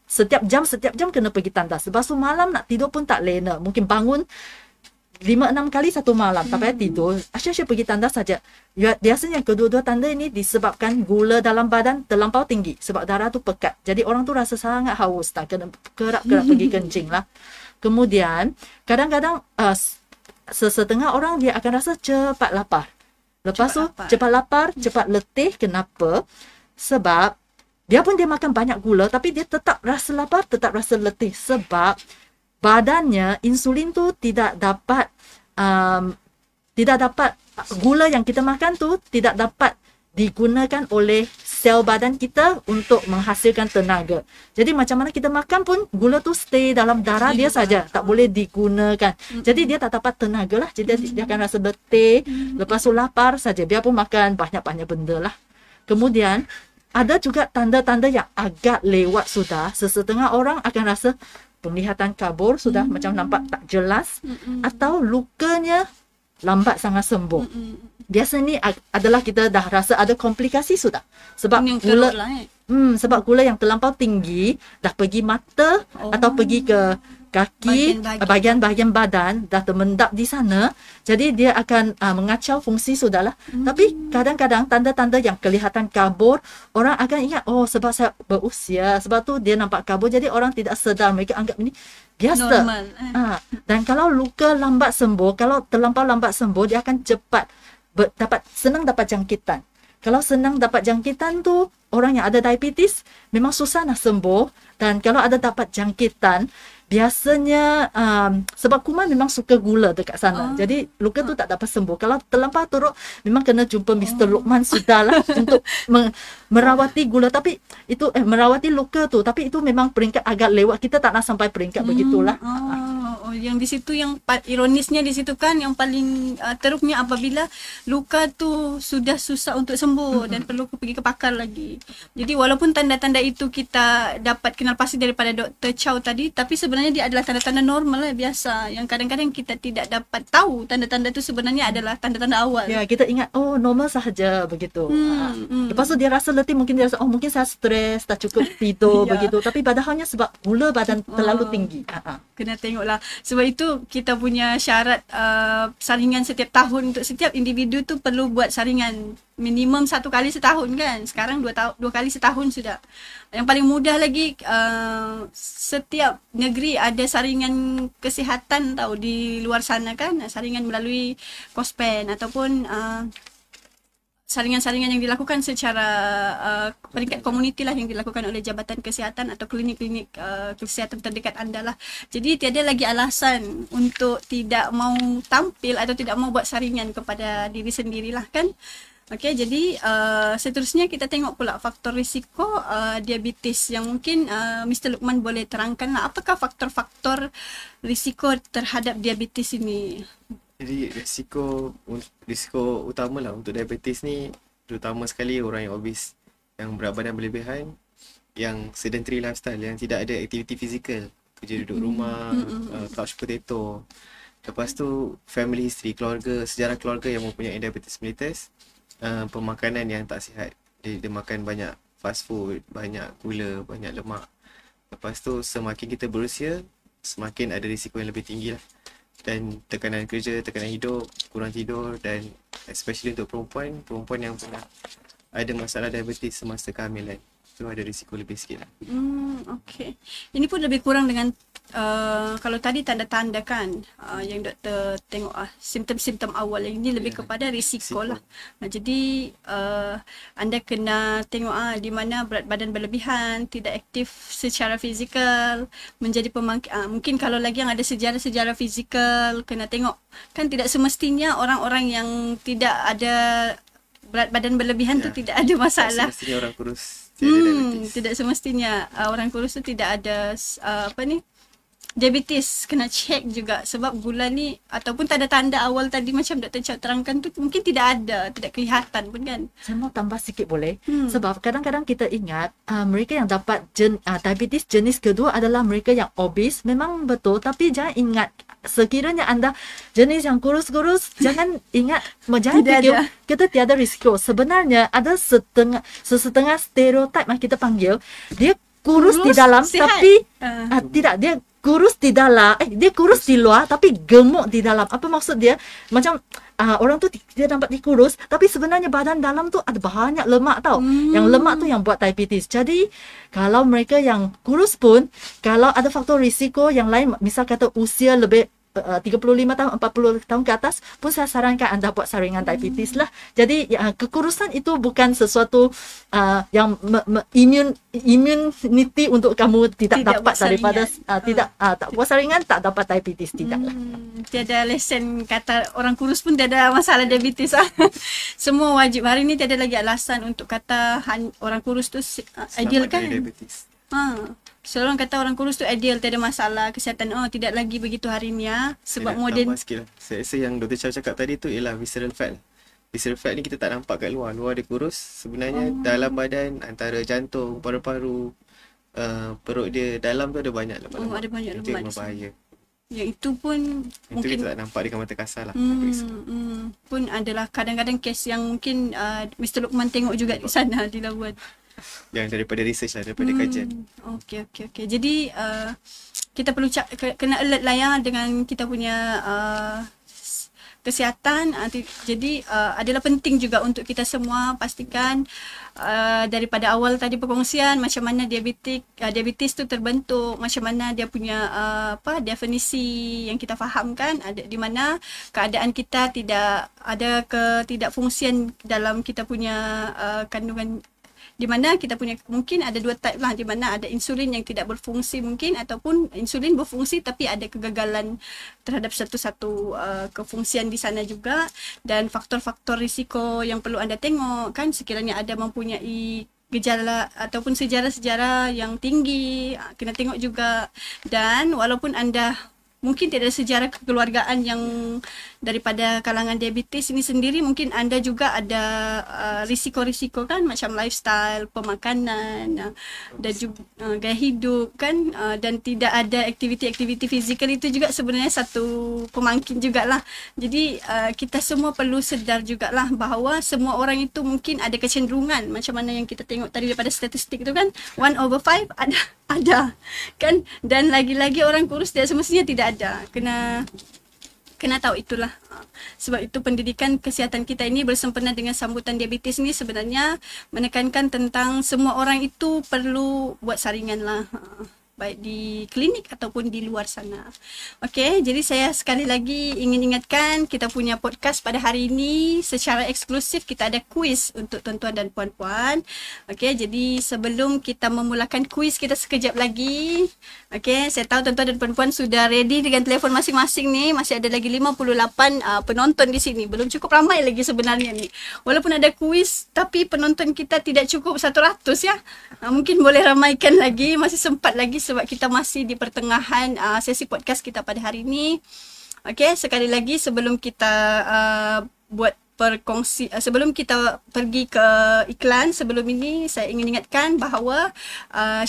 setiap jam kena pergi tandas. Lepas tu malam nak tidur pun tak lena. Mungkin bangun 5-6 kali satu malam tak payah tidur, asyik pergi tandas saja. Biasanya kedua-dua tanda ini disebabkan gula dalam badan terlampau tinggi sebab darah tu pekat. Jadi orang tu rasa sangat haus, tak kena kerap pergi kencing lah. Kemudian kadang-kadang setengah orang dia akan rasa cepat lapar. Lepas tu cepat lapar, cepat letih. Kenapa? Sebab dia makan banyak gula tapi dia tetap rasa lapar, tetap rasa letih sebab badannya insulin tu tidak dapat gula yang kita makan tu tidak dapat digunakan oleh sel badan kita untuk menghasilkan tenaga. Jadi macam mana kita makan pun gula tu stay dalam darah dia saja, tak boleh digunakan. Jadi dia tak dapat tenaga lah. Jadi dia akan rasa letih, lepas tu lapar saja. Dia pun makan banyak-banyak benda lah. Kemudian ada juga tanda-tanda yang agak lewat sudah. Sesetengah orang akan rasa penglihatan kabur sudah macam nampak tak jelas atau lukanya lambat sangat sembuh. Biasa ni adalah kita dah rasa ada komplikasi sudah. Sebab gula sebab gula yang terlampau tinggi dah pergi mata atau pergi ke kaki, bahagian-bahagian badan dah termendap di sana. Jadi dia akan mengacau fungsi sudahlah. Tapi kadang-kadang tanda-tanda yang kelihatan kabur, orang akan ingat, oh sebab saya berusia, sebab tu dia nampak kabur. Jadi orang tidak sedar, mereka anggap ini biasa. Normal. Dan kalau luka lambat sembuh, kalau terlampau lambat sembuh, dia akan cepat senang dapat jangkitan. Kalau senang dapat jangkitan tu, orang yang ada diabetes memang susah nak sembuh. Dan kalau ada dapat jangkitan, biasanya sebab kuman memang suka gula dekat sana. Jadi luka tu tak dapat sembuh. Kalau terlampau teruk, memang kena jumpa Mr. Luqman sudahlah untuk merawati gula. Tapi itu merawati luka tu. Tapi itu memang peringkat agak lewat. Kita tak nak sampai peringkat begitulah. Yang di situ yang ironisnya di situ kan yang paling teruknya apabila luka tu sudah susah untuk sembuh dan perlu pergi ke pakar lagi. Jadi walaupun tanda-tanda itu kita dapat kenal pasti daripada Dr. Chow tadi, tapi sebenarnya dia adalah tanda-tanda normal lah, biasa yang kadang-kadang kita tidak dapat tahu tanda-tanda itu sebenarnya adalah tanda-tanda awal. Ya, kita ingat normal sahaja begitu. Lepas tu dia rasa letih, mungkin dia rasa mungkin saya stres, tak cukup tidur begitu. Tapi padahalnya sebab gula badan terlalu tinggi. Kena tengoklah. Sebab itu kita punya syarat saringan setiap tahun untuk setiap individu tu perlu buat saringan minimum 1 kali setahun kan. Sekarang 2 kali setahun sudah. Yang paling mudah lagi setiap negeri ada saringan kesihatan tahu di luar sana kan, saringan melalui Kospen ataupun saringan-saringan yang dilakukan secara peringkat komuniti lah, yang dilakukan oleh Jabatan Kesihatan atau klinik-klinik kesihatan terdekat anda lah. Jadi tiada lagi alasan untuk tidak mau tampil atau tidak mau buat saringan kepada diri sendirilah kan. Okey, jadi seterusnya kita tengok pula faktor risiko diabetes yang mungkin Mr. Luqman boleh terangkanlah apakah faktor-faktor risiko terhadap diabetes ini. Jadi risiko utama lah untuk diabetes ni, terutama sekali orang yang obes, yang berat badan berlebihan, yang sedentary lifestyle, yang tidak ada aktiviti fizikal, kerja duduk rumah, couch potato. Lepas tu family history, sejarah keluarga yang mempunyai diabetes mellitus, pemakanan yang tak sihat. Dia makan banyak fast food, banyak gula, banyak lemak. Lepas tu semakin kita berusia, semakin ada risiko yang lebih tinggi lah. Dan tekanan kerja, tekanan hidup, kurang tidur, dan especially untuk perempuan yang pernah ada masalah diabetes semasa kehamilan, itu ada risiko lebih sikit lah. Okey. Ini pun lebih kurang dengan kalau tadi tanda-tanda kan yang doktor tengok simptom-simptom awal, yang ini lebih kepada risiko lah. Jadi anda kena tengok di mana berat badan berlebihan, tidak aktif secara fizikal, menjadi mungkin kalau lagi yang ada sejarah-sejarah fizikal, kena tengok kan tidak semestinya orang-orang yang tidak ada berat badan berlebihan tu tidak ada masalah. Tak semestinya orang kurus tidak semestinya orang kurus tu tidak ada diabetes kena check juga, sebab gula ni ataupun tanda-tanda awal tadi macam Dr. Chow terangkan tu mungkin tidak ada, tidak kelihatan pun kan. Saya mau tambah sikit boleh? Sebab kadang-kadang kita ingat mereka yang dapat diabetes jenis kedua adalah mereka yang obes. Memang betul, tapi jangan ingat sekiranya anda jenis yang kurus-kurus, jangan ingat, jangan Tidak fikir ada. kita tiada risiko. Sebenarnya ada setengah stereotip yang kita panggil, dia kurus di dalam sihat. tapi tidak, dia kurus di dalam, dia kurus di luar tapi gemuk di dalam. Apa maksud dia? Macam orang tu dia nampak dia kurus tapi sebenarnya badan dalam tu ada banyak lemak tau. Yang lemak tu yang buat diabetes. Jadi kalau mereka yang kurus pun, kalau ada faktor risiko yang lain, misal kata usia lebih 35 tahun, 40 tahun ke atas pun, saya sarankan anda buat saringan diabetes lah. Jadi kekurusan itu bukan sesuatu yang immunity untuk kamu tidak dapat daripada tak buat saringan tak dapat diabetes, tidak lah. Tiada lesen kata orang kurus pun tiada masalah diabetes. Semua wajib. Hari ni tiada lagi alasan untuk kata orang kurus tu ideal kan. Diabetes. Selalu orang kata orang kurus tu ideal, tiada masalah kesihatan. Tidak lagi begitu hari ni sebab moden. Sikit lah. Saya rasa yang Dr. Chow cakap tadi tu ialah visceral fat. Visceral fat ni kita tak nampak kat luar. Luar dia kurus. Sebenarnya dalam badan, antara jantung, paru-paru, perut dia, dalam tu ada banyak lemak. Ada banyak Itu lemak. memang bahaya. Yang itu pun Itu mungkin kita tak nampak dengan mata kasar lah. pun adalah kadang-kadang kes yang mungkin Mr. Luqman tengok juga di sana di Labuan. Yang daripada research lah, daripada kajian. Okey. Jadi kita perlu kena alert lah ya dengan kita punya kesihatan. Jadi adalah penting juga untuk kita semua pastikan daripada awal tadi perkongsian macam mana diabetes tu terbentuk, macam mana dia punya definisi yang kita fahamkan, ada di mana keadaan kita tidak ada ketidakfungsian dalam kita punya kandungan, di mana kita punya mungkin ada dua type lah, di mana ada insulin yang tidak berfungsi mungkin, ataupun insulin berfungsi tapi ada kegagalan terhadap satu-satu kefungsian di sana juga. Dan faktor-faktor risiko yang perlu anda tengok kan, sekiranya ada mempunyai gejala ataupun sejarah-sejarah yang tinggi, kena tengok juga. Dan walaupun anda mungkin tidak ada sejarah kekeluargaan yang daripada kalangan diabetes ini sendiri, mungkin anda juga ada risiko-risiko kan, macam lifestyle, pemakanan, dan juga gaya hidup kan, dan tidak ada aktiviti-aktiviti fizikal, itu juga sebenarnya satu pemangkin jugalah. Jadi kita semua perlu sedar jugalah bahawa semua orang itu mungkin ada kecenderungan, macam mana yang kita tengok tadi daripada statistik itu kan, 1/5 ada kan. Dan lagi-lagi orang kurus dia semestinya tidak ada. Kena tahu itulah. Sebab itu pendidikan kesihatan kita ini bersempena dengan sambutan diabetes ni sebenarnya menekankan tentang semua orang itu perlu buat saringan lah, baik di klinik ataupun di luar sana. Okey, jadi saya sekali lagi ingin ingatkan kita punya podcast pada hari ini secara eksklusif kita ada kuis untuk tuan-tuan dan puan-puan. Okey, jadi sebelum kita memulakan kuis kita sekejap lagi. Okey, saya tahu tuan-tuan dan puan-puan sudah ready dengan telefon masing-masing ni. Masih ada lagi 58 penonton di sini. Belum cukup ramai lagi sebenarnya ni. Walaupun ada kuis tapi penonton kita tidak cukup 100 ya. Mungkin boleh ramaikan lagi, masih sempat lagi sebab kita masih di pertengahan sesi podcast kita pada hari ini. Okey, sekali lagi sebelum kita buat sebelum kita pergi ke iklan, sebelum ini saya ingin ingatkan bahawa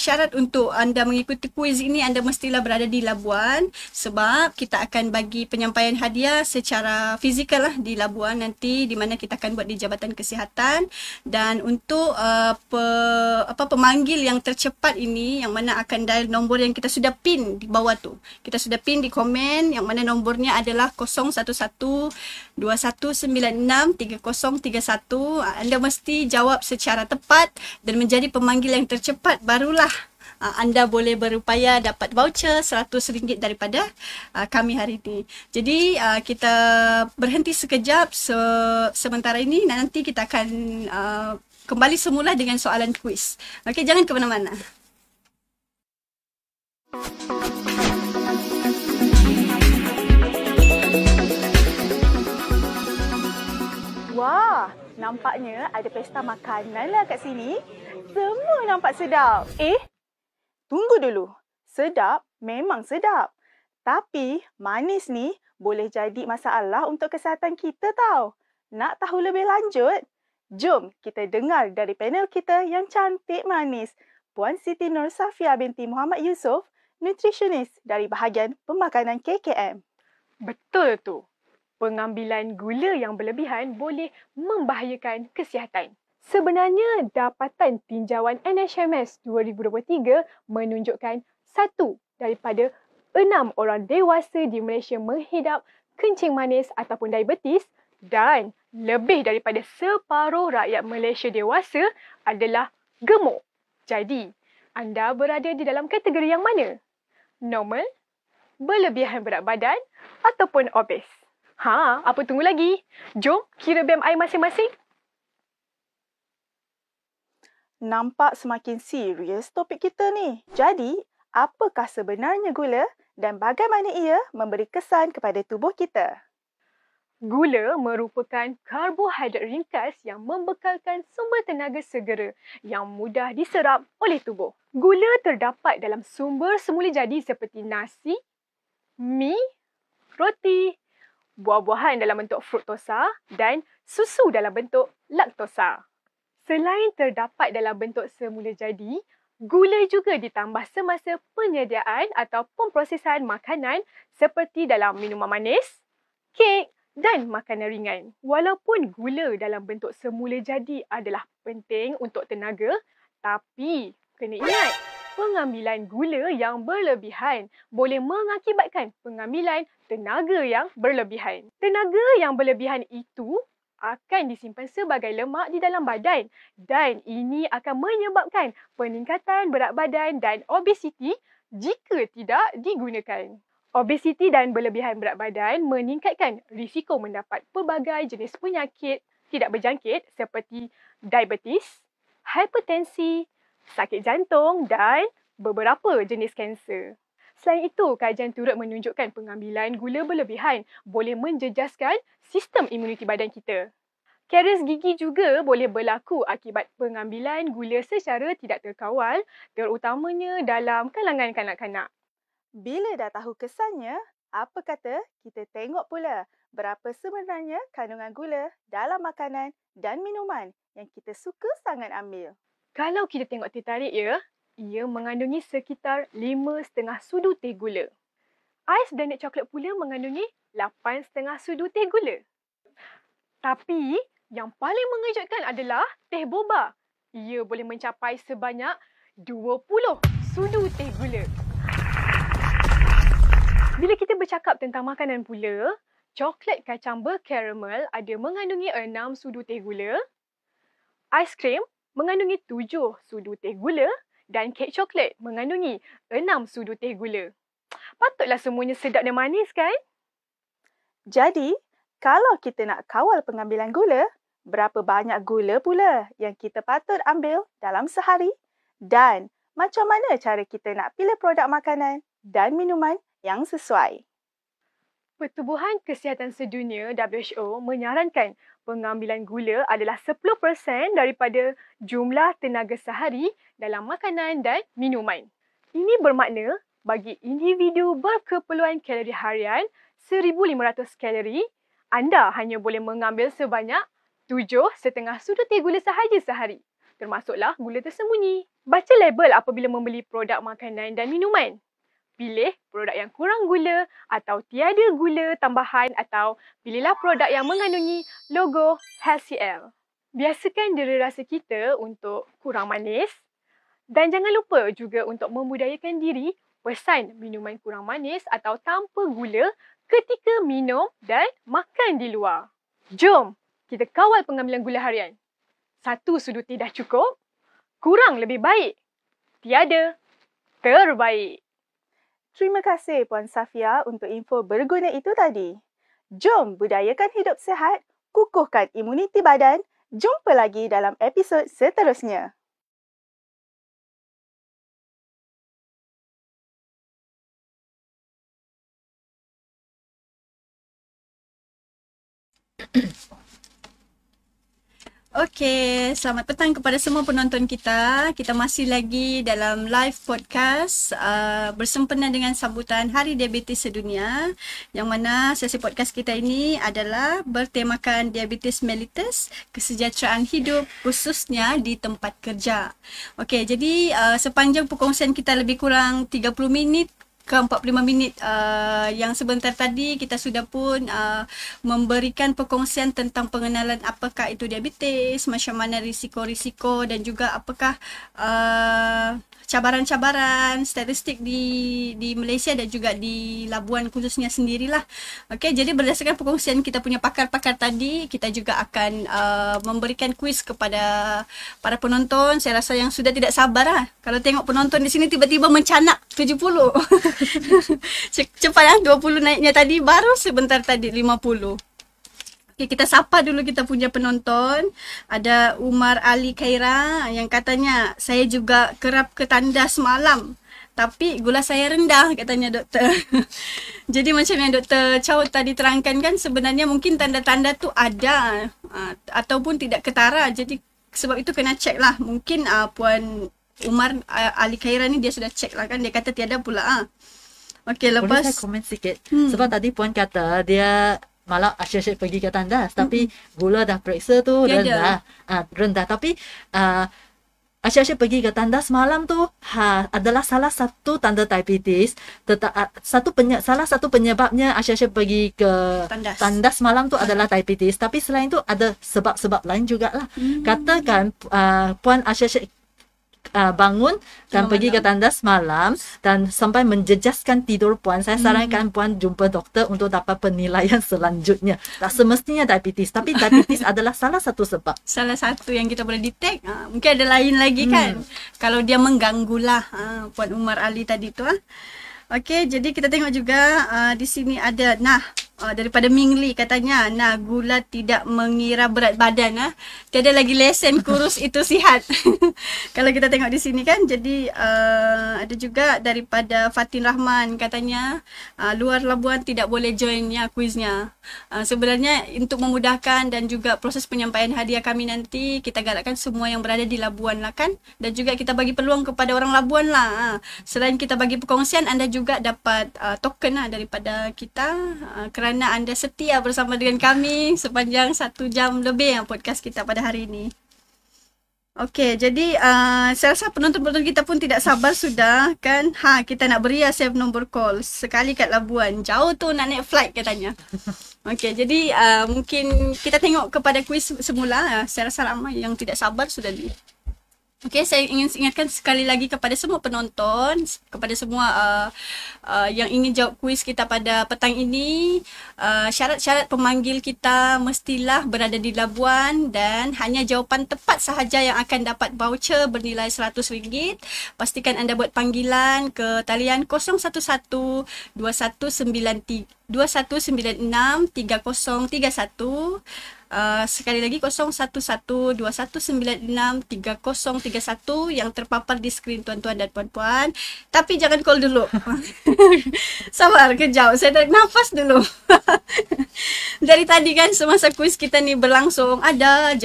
syarat untuk anda mengikuti kuis ini, anda mestilah berada di Labuan, sebab kita akan bagi penyampaian hadiah secara fizikal lah di Labuan nanti, di mana kita akan buat di Jabatan Kesihatan. Dan untuk pemanggil yang tercepat ini, yang mana akan dial nombor yang kita sudah pin di bawah tu, kita sudah pin di komen, yang mana nombornya adalah 01121963031. Anda mesti jawab secara tepat dan menjadi pemanggil yang tercepat, barulah anda boleh berupaya dapat voucher RM100 daripada kami hari ini. Jadi kita berhenti sekejap sementara ini, nanti kita akan kembali semula dengan soalan kuis. Okey, jangan ke mana-mana. Wah, nampaknya ada pesta makanan lah kat sini. Semua nampak sedap. Tunggu dulu. Sedap memang sedap. Tapi manis ni boleh jadi masalah untuk kesihatan kita tau. Nak tahu lebih lanjut? Jom kita dengar dari panel kita yang cantik manis. Puan Siti Nur Safia binti Muhammad Yusof, nutritionist dari bahagian pemakanan KKM. Betul tu. Pengambilan gula yang berlebihan boleh membahayakan kesihatan. Sebenarnya, dapatan tinjauan NHMS 2023 menunjukkan 1 daripada 6 orang dewasa di Malaysia menghidap kencing manis ataupun diabetes dan lebih daripada separuh rakyat Malaysia dewasa adalah gemuk. Jadi, anda berada di dalam kategori yang mana? Normal, berlebihan berat badan ataupun obes? Apa tunggu lagi? Jom kira BMI masing-masing. Nampak semakin serius topik kita ni. Jadi, apakah sebenarnya gula dan bagaimana ia memberi kesan kepada tubuh kita? Gula merupakan karbohidrat ringkas yang membekalkan sumber tenaga segera yang mudah diserap oleh tubuh. Gula terdapat dalam sumber semula jadi seperti nasi, mi, roti, buah-buahan dalam bentuk fruktosa dan susu dalam bentuk laktosa. Selain terdapat dalam bentuk semula jadi, gula juga ditambah semasa penyediaan atau pemprosesan makanan seperti dalam minuman manis, kek dan makanan ringan. Walaupun gula dalam bentuk semula jadi adalah penting untuk tenaga, tapi kena ingat, pengambilan gula yang berlebihan boleh mengakibatkan pengambilan tenaga yang berlebihan. Tenaga yang berlebihan itu akan disimpan sebagai lemak di dalam badan dan ini akan menyebabkan peningkatan berat badan dan obesiti jika tidak digunakan. Obesiti dan berlebihan berat badan meningkatkan risiko mendapat pelbagai jenis penyakit tidak berjangkit seperti diabetes, hipertensi, sakit jantung dan beberapa jenis kanser. Selain itu, kajian turut menunjukkan pengambilan gula berlebihan boleh menjejaskan sistem imuniti badan kita. Karies gigi juga boleh berlaku akibat pengambilan gula secara tidak terkawal, terutamanya dalam kalangan kanak-kanak. Bila dah tahu kesannya, apa kata kita tengok pula berapa sebenarnya kandungan gula dalam makanan dan minuman yang kita suka sangat ambil. Kalau kita tengok tertarik ya, ia mengandungi sekitar 5,5 sudu teh gula. Ais blended coklat pula mengandungi 8,5 sudu teh gula. Tapi yang paling mengejutkan adalah teh boba. Ia boleh mencapai sebanyak 20 sudu teh gula. Bila kita bercakap tentang makanan pula, coklat kacang berkaramel ada mengandungi 6 sudu teh gula, aiskrim mengandungi 7 sudu teh gula dan kek coklat mengandungi 6 sudu teh gula. Patutlah semuanya sedap dan manis kan? Jadi, kalau kita nak kawal pengambilan gula, berapa banyak gula pula yang kita patut ambil dalam sehari? Dan macam mana cara kita nak pilih produk makanan dan minuman yang sesuai? Pertubuhan Kesihatan Sedunia WHO menyarankan pengambilan gula adalah 10% daripada jumlah tenaga sehari dalam makanan dan minuman. Ini bermakna bagi individu berkeperluan kalori harian 1,500 kalori, anda hanya boleh mengambil sebanyak 7,5 sudu teh gula sahaja sehari. Termasuklah gula tersembunyi. Baca label apabila membeli produk makanan dan minuman. Pilih produk yang kurang gula atau tiada gula tambahan atau pilihlah produk yang mengandungi logo HCL. Biasakan dera rasa kita untuk kurang manis dan jangan lupa juga untuk membudayakan diri pesan minuman kurang manis atau tanpa gula ketika minum dan makan di luar. Jom kita kawal pengambilan gula harian. 1 sudu teh dah cukup, kurang lebih baik. Tiada terbaik. Terima kasih Puan Safia untuk info berguna itu tadi. Jom budayakan hidup sihat, kukuhkan imuniti badan. Jumpa lagi dalam episod seterusnya. Okey, selamat petang kepada semua penonton kita. Kita masih lagi dalam live podcast bersempena dengan sambutan Hari Diabetes Sedunia, yang mana sesi podcast kita ini adalah bertemakan diabetes mellitus, kesejahteraan hidup khususnya di tempat kerja. Okey, jadi sepanjang perkongsian kita lebih kurang 30 minit ke 45 minit yang sebentar tadi, kita sudah pun memberikan perkongsian tentang pengenalan apakah itu diabetes, macam mana risiko-risiko dan juga apakah cabaran-cabaran statistik di Malaysia dan juga di Labuan khususnya sendirilah. Okey, jadi berdasarkan perkongsian kita punya pakar-pakar tadi, kita juga akan memberikan kuis kepada para penonton. Saya rasa yang sudah tidak sabar lah. Kalau tengok penonton di sini tiba-tiba mencanak 70. Cepat lah, 20 naiknya tadi, baru sebentar tadi 50. Okay, kita sapa dulu kita punya penonton. Ada Umar Ali Khaira yang katanya, saya juga kerap ke tandas malam, tapi gula saya rendah, katanya doktor. Jadi macam yang Dr. Chow tadi terangkan kan, sebenarnya mungkin tanda-tanda tu ada ataupun tidak ketara. Jadi sebab itu kena cek lah. Mungkin Puan Umar Ali Khaira ni dia sudah cek lah kan, dia kata tiada pula. Okey, lepas boleh saya komen sikit? Sebab tadi Puan kata dia malah asyik-asyik pergi ke tandas, tapi gula dah periksa tu rendah. Rendah, tapi asyik-asyik pergi ke tandas malam tu adalah salah satu tanda diabetes. Salah satu penyebabnya asyik-asyik pergi ke tandas malam tu adalah diabetes. Tapi selain tu ada sebab-sebab lain jugalah. Katakan Puan asyik-asyik bangun dan pergi ke tandas malam dan sampai menjejaskan tidur Puan, saya sarankan Puan jumpa doktor untuk dapat penilaian selanjutnya. Tak semestinya diabetes, tapi diabetes adalah salah satu sebab. Salah satu yang kita boleh detect. Mungkin ada lain lagi kan. Kalau dia mengganggulah Puan Umar Ali tadi tu. Okey, jadi kita tengok juga di sini ada daripada Mingli katanya, gula tidak mengira berat badan. Tiada lagi lesen kurus itu sihat. Kalau kita tengok di sini kan, jadi ada juga daripada Fatin Rahman katanya, luar Labuan tidak boleh join kuiznya. Sebenarnya untuk memudahkan dan juga proses penyampaian hadiah kami nanti, kita galakkan semua yang berada di Labuan lah kan, dan juga kita bagi peluang kepada orang Labuan lah. Selain kita bagi perkongsian, anda juga dapat token daripada kita kerana anda setia bersama dengan kami sepanjang 1 jam lebih podcast kita pada hari ini. Okey, jadi saya rasa penonton-penonton kita pun tidak sabar sudah kan. Kita nak beri save nombor call sekali kat Labuan. Jauh tu nak naik flight katanya. Okey, jadi mungkin kita tengok kepada kuis semula. Saya rasa ramai yang tidak sabar sudah ni. Okey, saya ingin ingatkan sekali lagi kepada semua penonton, kepada semua yang ingin jawab kuis kita pada petang ini, syarat-syarat pemanggil kita mestilah berada di Labuan dan hanya jawapan tepat sahaja yang akan dapat voucher bernilai RM100. Pastikan anda buat panggilan ke talian 011 2196 3031. Sekali lagi 011-2196-3031 yang terpapar di skrin tuan-tuan dan puan-puan. Tapi jangan call dulu. Sabar kejap, saya tarik nafas dulu. Dari tadi kan semasa kuis kita ni berlangsung, ada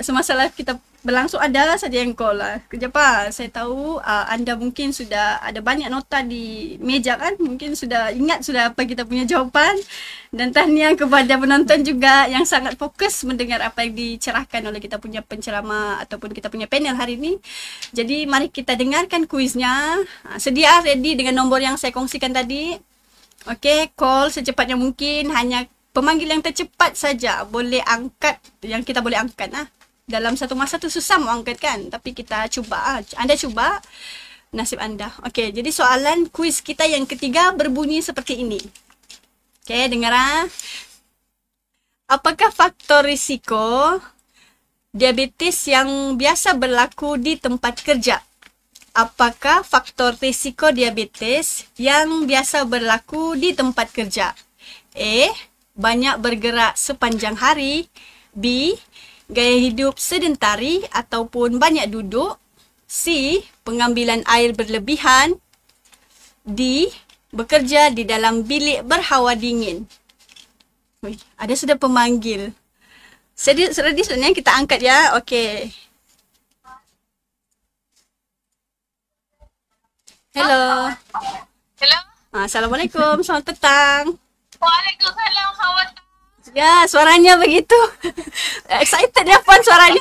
semasa live kita berlangsung ada saja yang call lah. Kejap saya tahu anda mungkin sudah ada banyak nota di meja kan, mungkin sudah ingat sudah apa kita punya jawapan. Dan tahniah kepada penonton juga yang sangat fokus mendengar apa yang dicerahkan oleh kita punya penceramah ataupun kita punya panel hari ini. Jadi mari kita dengarkan kuisnya. Sedia ready dengan nombor yang saya kongsikan tadi. Okey, call secepatnya mungkin, hanya pemanggil yang tercepat saja boleh angkat, yang kita boleh angkat Dalam satu masa tu susah mau angkat kan, tapi kita cuba. Anda cuba, nasib anda. Okey, jadi soalan kuis kita yang ketiga berbunyi seperti ini. Okey, dengar Apakah faktor risiko diabetes yang biasa berlaku di tempat kerja? Apakah faktor risiko diabetes yang biasa berlaku di tempat kerja? A. Banyak bergerak sepanjang hari. B. Gaya hidup sedentari ataupun banyak duduk. C. Pengambilan air berlebihan. D. Bekerja di dalam bilik berhawa dingin. Ada sudah pemanggil. Ready sebenarnya kita angkat ya. Okey. Hello. Hello. Assalamualaikum. Selamat petang. Waalaikumsalam. Selamat. Ya, suaranya begitu. Excited ya Puan suaranya.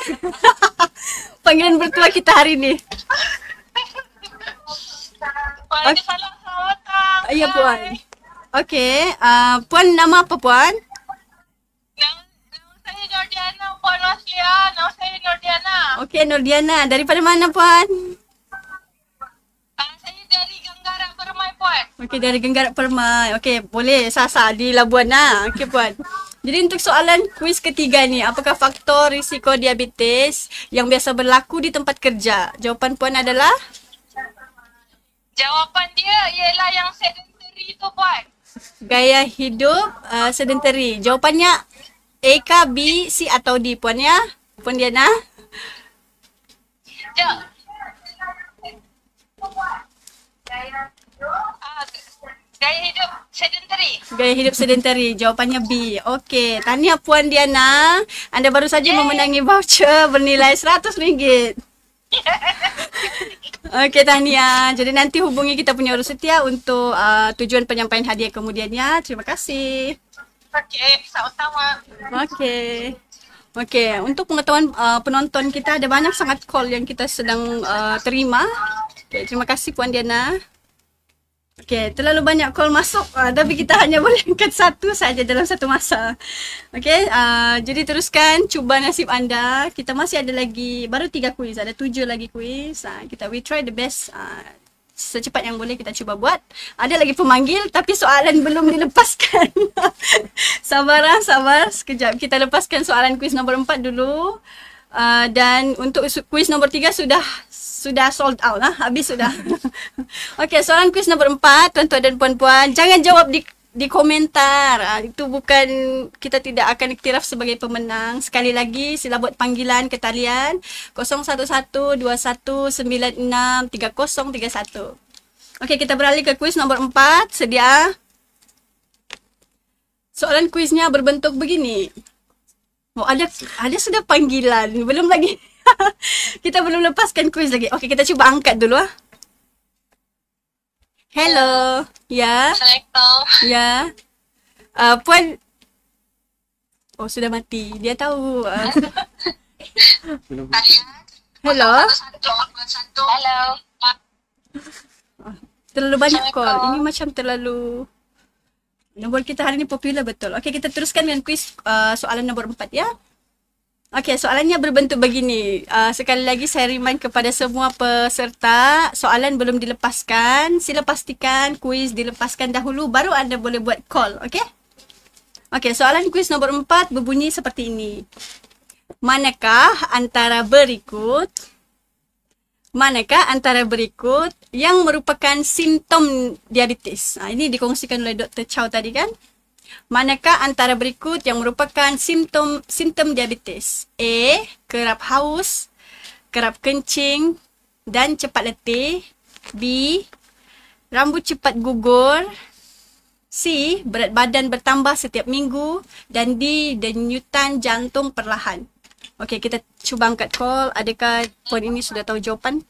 Panggilan bertua kita hari ini. Waalaikumsalam. Selamat. Ya Puan. Okey, Puan nama apa Puan? Nama saya Nordiana, Puan Maslia. Nama saya Nordiana. Okey, Nordiana. Daripada mana Puan? Saya dari Ganggarak Permai, Puan. Okey, dari Genggarak Permai. Okey, boleh sasa di Labuan lah. Okey Puan. Jadi untuk soalan kuis ketiga ni, apakah faktor risiko diabetes yang biasa berlaku di tempat kerja? Jawapan Puan adalah? Jawapan dia ialah yang sedentary tu, Puan. Gaya hidup sedentary. Jawapannya A kah, B, C atau D Puan ya? Puan Diana? Gaya hidup sedentary. Gaya hidup sedentary. Jawapannya B. Okey, tahniah Puan Diana. Anda baru saja memenangi voucher bernilai RM100. Okey, tahniah. Jadi nanti hubungi kita punya urus setia untuk tujuan penyampaian hadiah kemudiannya. Terima kasih. Okey, sama-sama. Okey. Okey, untuk pengetahuan penonton kita ada banyak sangat call yang kita sedang terima. Okey, terima kasih Puan Diana. Okey, terlalu banyak call masuk tapi kita hanya boleh angkat satu saja dalam satu masa. Okey, jadi teruskan cuba nasib anda. Kita masih ada lagi baru 3 kuis, ada 7 lagi kuis. We try the best secepat yang boleh kita cuba buat. Ada lagi pemanggil tapi soalan belum dilepaskan. Sabar sekejap. Kita lepaskan soalan kuis nombor 4 dulu. Dan untuk kuis nombor 3 sudah sold out lah, habis sudah. Okey, soalan kuis nombor 4 tuan-tuan dan puan-puan, jangan jawab di komentar. Itu bukan, kita tidak akan iktiraf sebagai pemenang. Sekali lagi sila buat panggilan ke talian 01121963031. Okey, kita beralih ke kuis nombor 4. Sedia? Soalan kuisnya berbentuk begini. Oh, ada sudah panggilan, belum lagi. Kita belum lepaskan kuis lagi. Okey, kita cuba angkat dulu ah. Hello. Ya. Assalamualaikum. Ya. Puan. Oh, sudah mati. Dia tahu. Hello. Hello. Terlalu banyak call. Ini macam terlalu. Nombor kita hari ini popular betul. Okey, kita teruskan dengan kuis soalan nombor 4 ya. Okey, soalannya berbentuk begini. Sekali lagi saya remind kepada semua peserta, soalan belum dilepaskan. Sila pastikan kuis dilepaskan dahulu baru anda boleh buat call, okey? Okey, soalan kuis nombor 4 berbunyi seperti ini. Manakah antara berikut yang merupakan simptom diabetes? Ini dikongsikan oleh Dr. Chow tadi kan? Manakah antara berikut yang merupakan simptom diabetes? A. Kerap haus, kerap kencing dan cepat letih. B. Rambut cepat gugur. C. Berat badan bertambah setiap minggu. Dan D. Denyutan jantung perlahan. Okey, kita cuba angkat call. Adakah puan ini sudah tahu jawapan?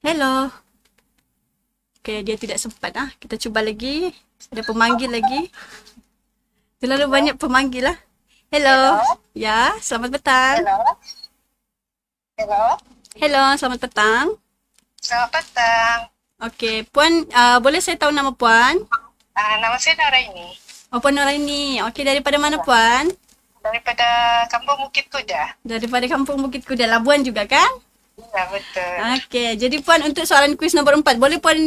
Hello. Okey, dia tidak sempat ah. Kita cuba lagi. Ada pemanggil lagi. Terlalu banyak pemanggil lah. Hello. Ya, selamat petang. Hello, selamat petang. Selamat petang. Okey, puan boleh saya tahu nama puan? Nama saya Naraini. Oh, Puan Nuraini. Okey, daripada mana puan? Daripada Kampung Bukit Kuda. Daripada Kampung Bukit Kuda, Labuan juga kan? Ya, betul. Okey, jadi puan untuk soalan kuis nombor 4, boleh puan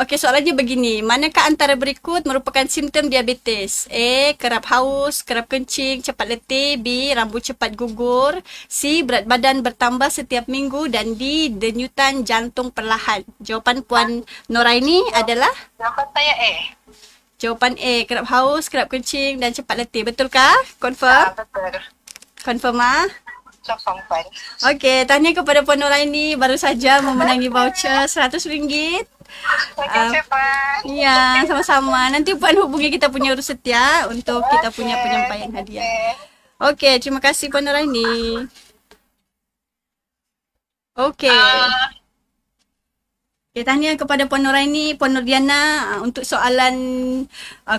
okey, soalannya begini. Manakah antara berikut merupakan simptom diabetes? A. Kerap haus, kerap kencing, cepat letih. B. Rambut cepat gugur. C. Berat badan bertambah setiap minggu. Dan D. Denyutan jantung perlahan. Jawapan Puan Noraini adalah? Jawapan saya A. Jawapan A. Kerap haus, kerap kencing dan cepat letih. Betulkah? Confirm? Betul. Confirm ah? perempuan. Okey, tahniah kepada Puan Nuraini baru saja memenangi voucher RM100. Terima kasih. Ya, sama-sama. Nanti Puan hubungi kita punya urus setia untuk kita punya penyampaian hadiah. Okey, terima kasih Puan Nuraini. Okey. Okay, tahniah kepada Puan Nuraini, Puan Nurdiana untuk soalan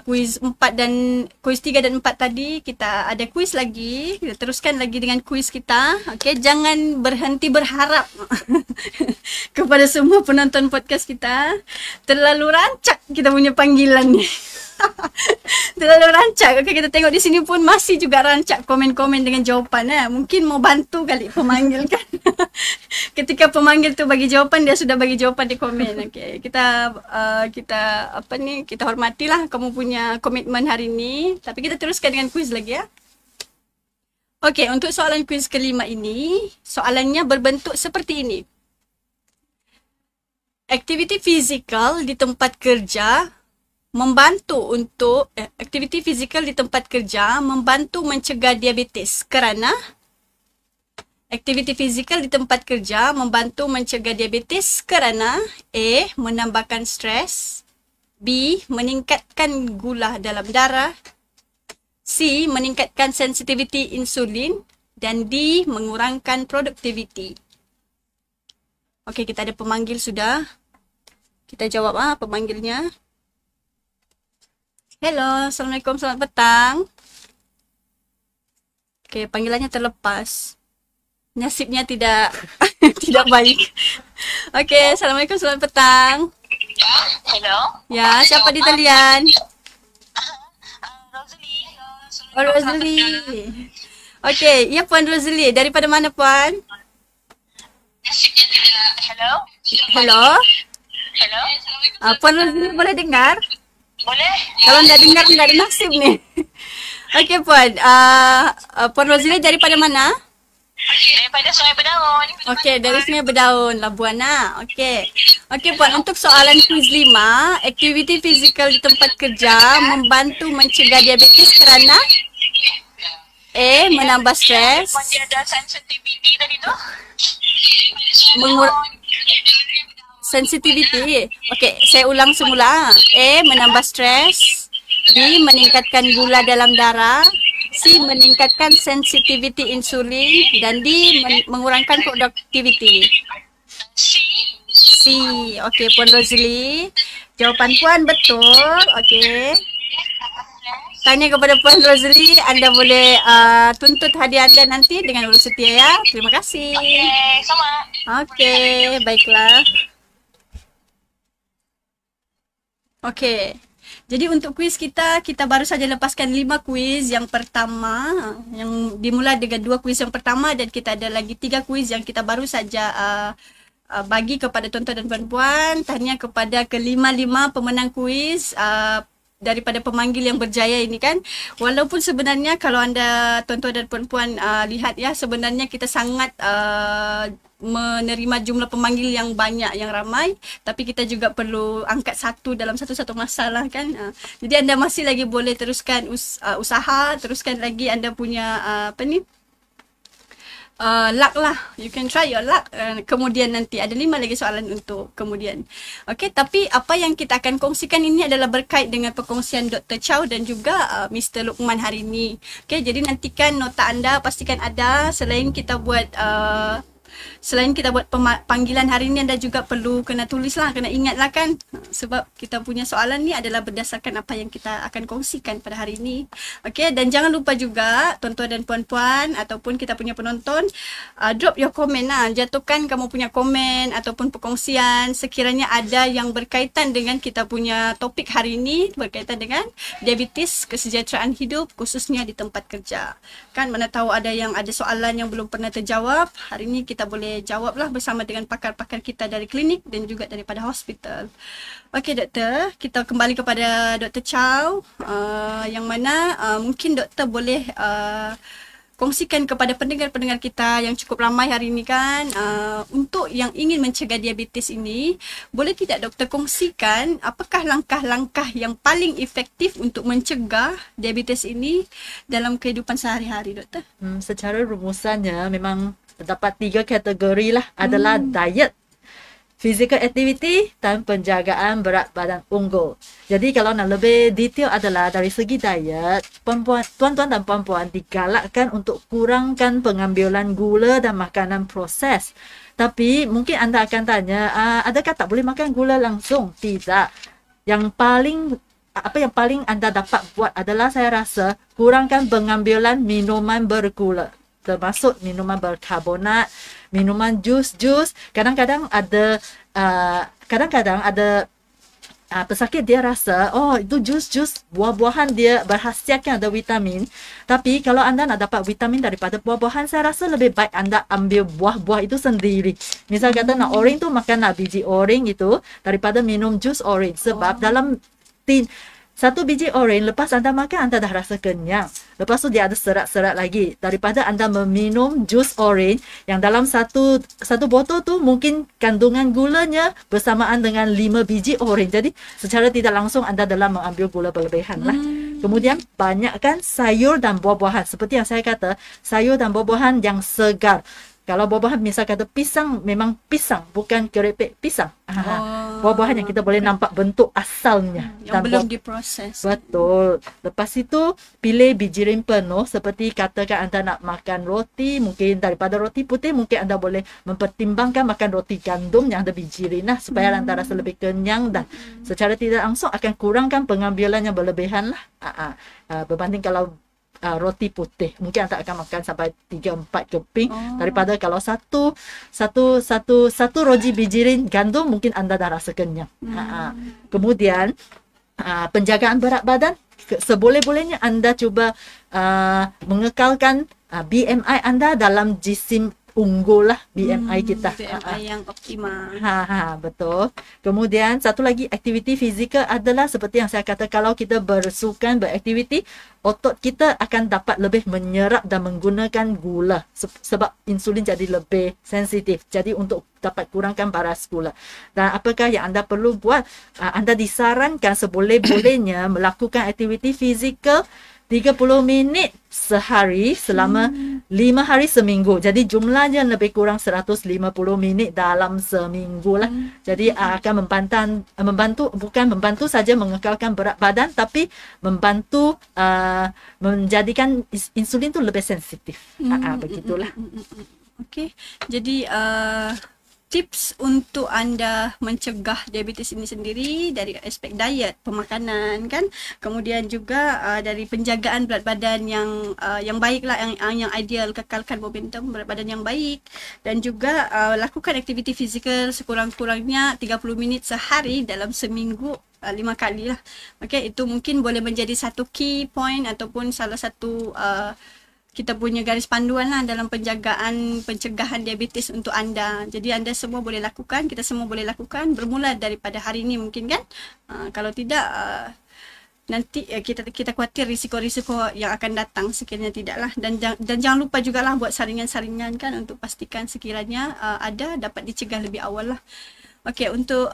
kuis 4 dan kuis 3 dan 4 tadi. Kita ada kuis lagi. Kita teruskan lagi dengan kuis kita. Okey, jangan berhenti berharap kepada semua penonton podcast kita. Terlalu rancak kita punya panggilan ni. Terlalu rancak. Okey, kita tengok di sini pun masih juga rancak komen-komen dengan jawapan. Mungkin mau bantu kali pemanggil kan. Ketika pemanggil tu bagi jawapan, dia sudah bagi jawapan di komen. Okey, kita kita hormatilah kamu punya komitmen hari ini. Tapi kita teruskan dengan kuis lagi ya. Okey, untuk soalan kuis kelima ini, soalannya berbentuk seperti ini. Aktiviti fizikal di tempat kerja membantu untuk aktiviti fizikal di tempat kerja membantu mencegah diabetes kerana aktiviti fizikal di tempat kerja membantu mencegah diabetes kerana A. menambahkan stres, B. meningkatkan gula dalam darah, C. meningkatkan sensitiviti insulin dan D. mengurangkan produktiviti. Okey, kita ada pemanggil sudah. Kita jawab pemanggilnya. Hello, Assalamualaikum, selamat petang. Okey, panggilannya terlepas. Nasibnya tidak tidak baik. Okey, Assalamualaikum, selamat petang. Hello. Ya, siapa di talian? Rosalie. Oh, Rosalie. Okey, ya Puan Rosalie. Daripada mana Puan? Nasibnya tidak. Hello. Hello. Hello. Puan Rosalie boleh dengar? Boleh? Kalau tidak dengar, tidak ada nasib ni. Okey Puan. Puan Rosalie daripada mana? Daripada Sungai Berdaun. Okey, dari Sungai Berdaun, Labuana. Okey. Okey Puan, untuk soalan kuis 5, aktiviti fizikal di tempat kerja membantu mencegah diabetes kerana A. menambah stres, Dia ada sensitivity tadi tu. sensitivity. Okey, saya ulang semula. A. menambah stres, B. meningkatkan gula dalam darah, C. meningkatkan sensitivity insulin dan D. mengurangkan produktiviti. C. Okey, Puan Rosalie. Jawapan Puan betul. Okey. Tanya kepada Puan Rosalie, anda boleh tuntut hadiah anda nanti dengan urus setia ya. Terima kasih. Okey, sama. Okey, baiklah. Okey. Jadi untuk kuis kita baru saja lepaskan 5 kuis yang pertama, yang dimulai dengan 2 kuis yang pertama dan kita ada lagi 3 kuis yang kita baru saja bagi kepada tuan-tuan dan puan-puan. Tahniah kepada kelima-lima pemenang kuis daripada pemanggil yang berjaya ini kan. Walaupun sebenarnya kalau anda tuan-tuan dan puan-puan lihat ya, sebenarnya kita sangat menerima jumlah pemanggil yang banyak, yang ramai, tapi kita juga perlu angkat satu dalam satu-satu masalah kan. Jadi anda masih lagi boleh teruskan usaha, teruskan lagi anda punya luck lah. You can try your luck. Kemudian nanti ada 5 lagi soalan untuk kemudian. Okey, tapi apa yang kita akan kongsikan ini adalah berkait dengan perkongsian Dr. Chow dan juga Mr. Luqman hari ini. Okey, jadi nantikan nota anda, pastikan ada. Selain kita buat panggilan hari ini, anda juga perlu kena tulislah, kena ingatlah kan, sebab kita punya soalan ni adalah berdasarkan apa yang kita akan kongsikan pada hari ini. Okey, dan jangan lupa juga tuan-tuan dan puan-puan ataupun kita punya penonton, drop your comment lah, jatuhkan kamu punya komen ataupun perkongsian sekiranya ada yang berkaitan dengan kita punya topik hari ini, berkaitan dengan diabetes, kesejahteraan hidup khususnya di tempat kerja. Kan mana tahu ada yang ada soalan yang belum pernah terjawab, hari ini kita boleh jawablah bersama dengan pakar-pakar kita dari klinik dan juga daripada hospital. Okey doktor, kita kembali kepada Dr. Chow, yang mana mungkin doktor boleh kongsikan kepada pendengar-pendengar kita yang cukup ramai hari ini kan, untuk yang ingin mencegah diabetes ini, boleh tidak doktor kongsikan apakah langkah-langkah yang paling efektif untuk mencegah diabetes ini dalam kehidupan sehari-hari, doktor? Secara rumusannya memang terdapat 3 kategori lah, adalah diet, physical activity dan penjagaan berat badan unggul. Jadi kalau nak lebih detail adalah dari segi diet, tuan-tuan dan puan-puan digalakkan untuk kurangkan pengambilan gula dan makanan proses. Tapi mungkin anda akan tanya, adakah tak boleh makan gula langsung? Tidak. Yang paling anda dapat buat adalah, saya rasa, kurangkan pengambilan minuman bergula, termasuk minuman berkarbonat, minuman jus. Kadang-kadang ada pesakit dia rasa, itu jus buah-buahan dia berkhasiatkan ada vitamin. Tapi kalau anda nak dapat vitamin daripada buah-buahan, saya rasa lebih baik anda ambil buah-buah itu sendiri. Misal kata nak orange tu, makan biji orange itu daripada minum jus orange. Sebab dalam satu biji orange, lepas anda makan, anda dah rasa kenyang. Lepas tu dia ada serat-serat lagi. Daripada anda meminum jus orange yang dalam satu botol tu mungkin kandungan gulanya bersamaan dengan 5 biji orange. Jadi secara tidak langsung anda dalam mengambil gula berlebihan lah. Kemudian banyakkan sayur dan buah-buahan. Seperti yang saya kata, sayur dan buah-buahan yang segar. Kalau buah-buahan misal kata pisang, memang pisang, bukan keripik pisang. Buah-buahan yang kita boleh nampak bentuk asalnya. Yang belum diproses. Betul. Lepas itu, pilih biji penuh. Seperti katakan anda nak makan roti, mungkin daripada roti putih, mungkin anda boleh mempertimbangkan makan roti gandum yang ada biji lah, supaya anda rasa lebih kenyang dan secara tidak langsung akan kurangkan pengambilan yang berlebihan lah. Berbanding kalau roti putih, mungkin anda akan makan sampai 3-4 keping daripada kalau satu roti bijirin gandum mungkin anda dah rasa kenyang. Kemudian penjagaan berat badan, seboleh-bolehnya anda cuba mengekalkan BMI anda dalam jisim unggul lah, BMI kita. BMI yang optimal. Betul. Kemudian satu lagi aktiviti fizikal adalah seperti yang saya kata, kalau kita bersukan, beraktiviti, otot kita akan dapat lebih menyerap dan menggunakan gula sebab insulin jadi lebih sensitif. Jadi untuk dapat kurangkan baras gula. Dan apakah yang anda perlu buat? Anda disarankan seboleh-bolehnya melakukan aktiviti fizikal 30 minit sehari selama 5 hari seminggu. Jadi jumlahnya lebih kurang 150 minit dalam seminggu lah. Jadi akan bukan membantu saja mengekalkan berat badan, tapi membantu menjadikan insulin tu lebih sensitif. Begitulah. Okey. Jadi tips untuk anda mencegah diabetes ini sendiri dari aspek diet, pemakanan kan, kemudian juga dari penjagaan berat badan yang baiklah, yang ideal, kekalkan momentum berat badan yang baik, dan juga lakukan aktiviti fizikal sekurang-kurangnya 30 minit sehari dalam seminggu 5 kali lah. Okey, itu mungkin boleh menjadi satu key point ataupun salah satu kita punya garis panduan lah dalam pencegahan diabetes untuk anda. Jadi anda semua boleh lakukan, kita semua boleh lakukan, bermula daripada hari ini mungkin kan. Kalau tidak, nanti kita khawatir risiko-risiko yang akan datang sekiranya tidaklah. Dan jangan lupa jugalah buat saringan-saringan kan, untuk pastikan sekiranya ada dapat dicegah lebih awal lah. Okey, untuk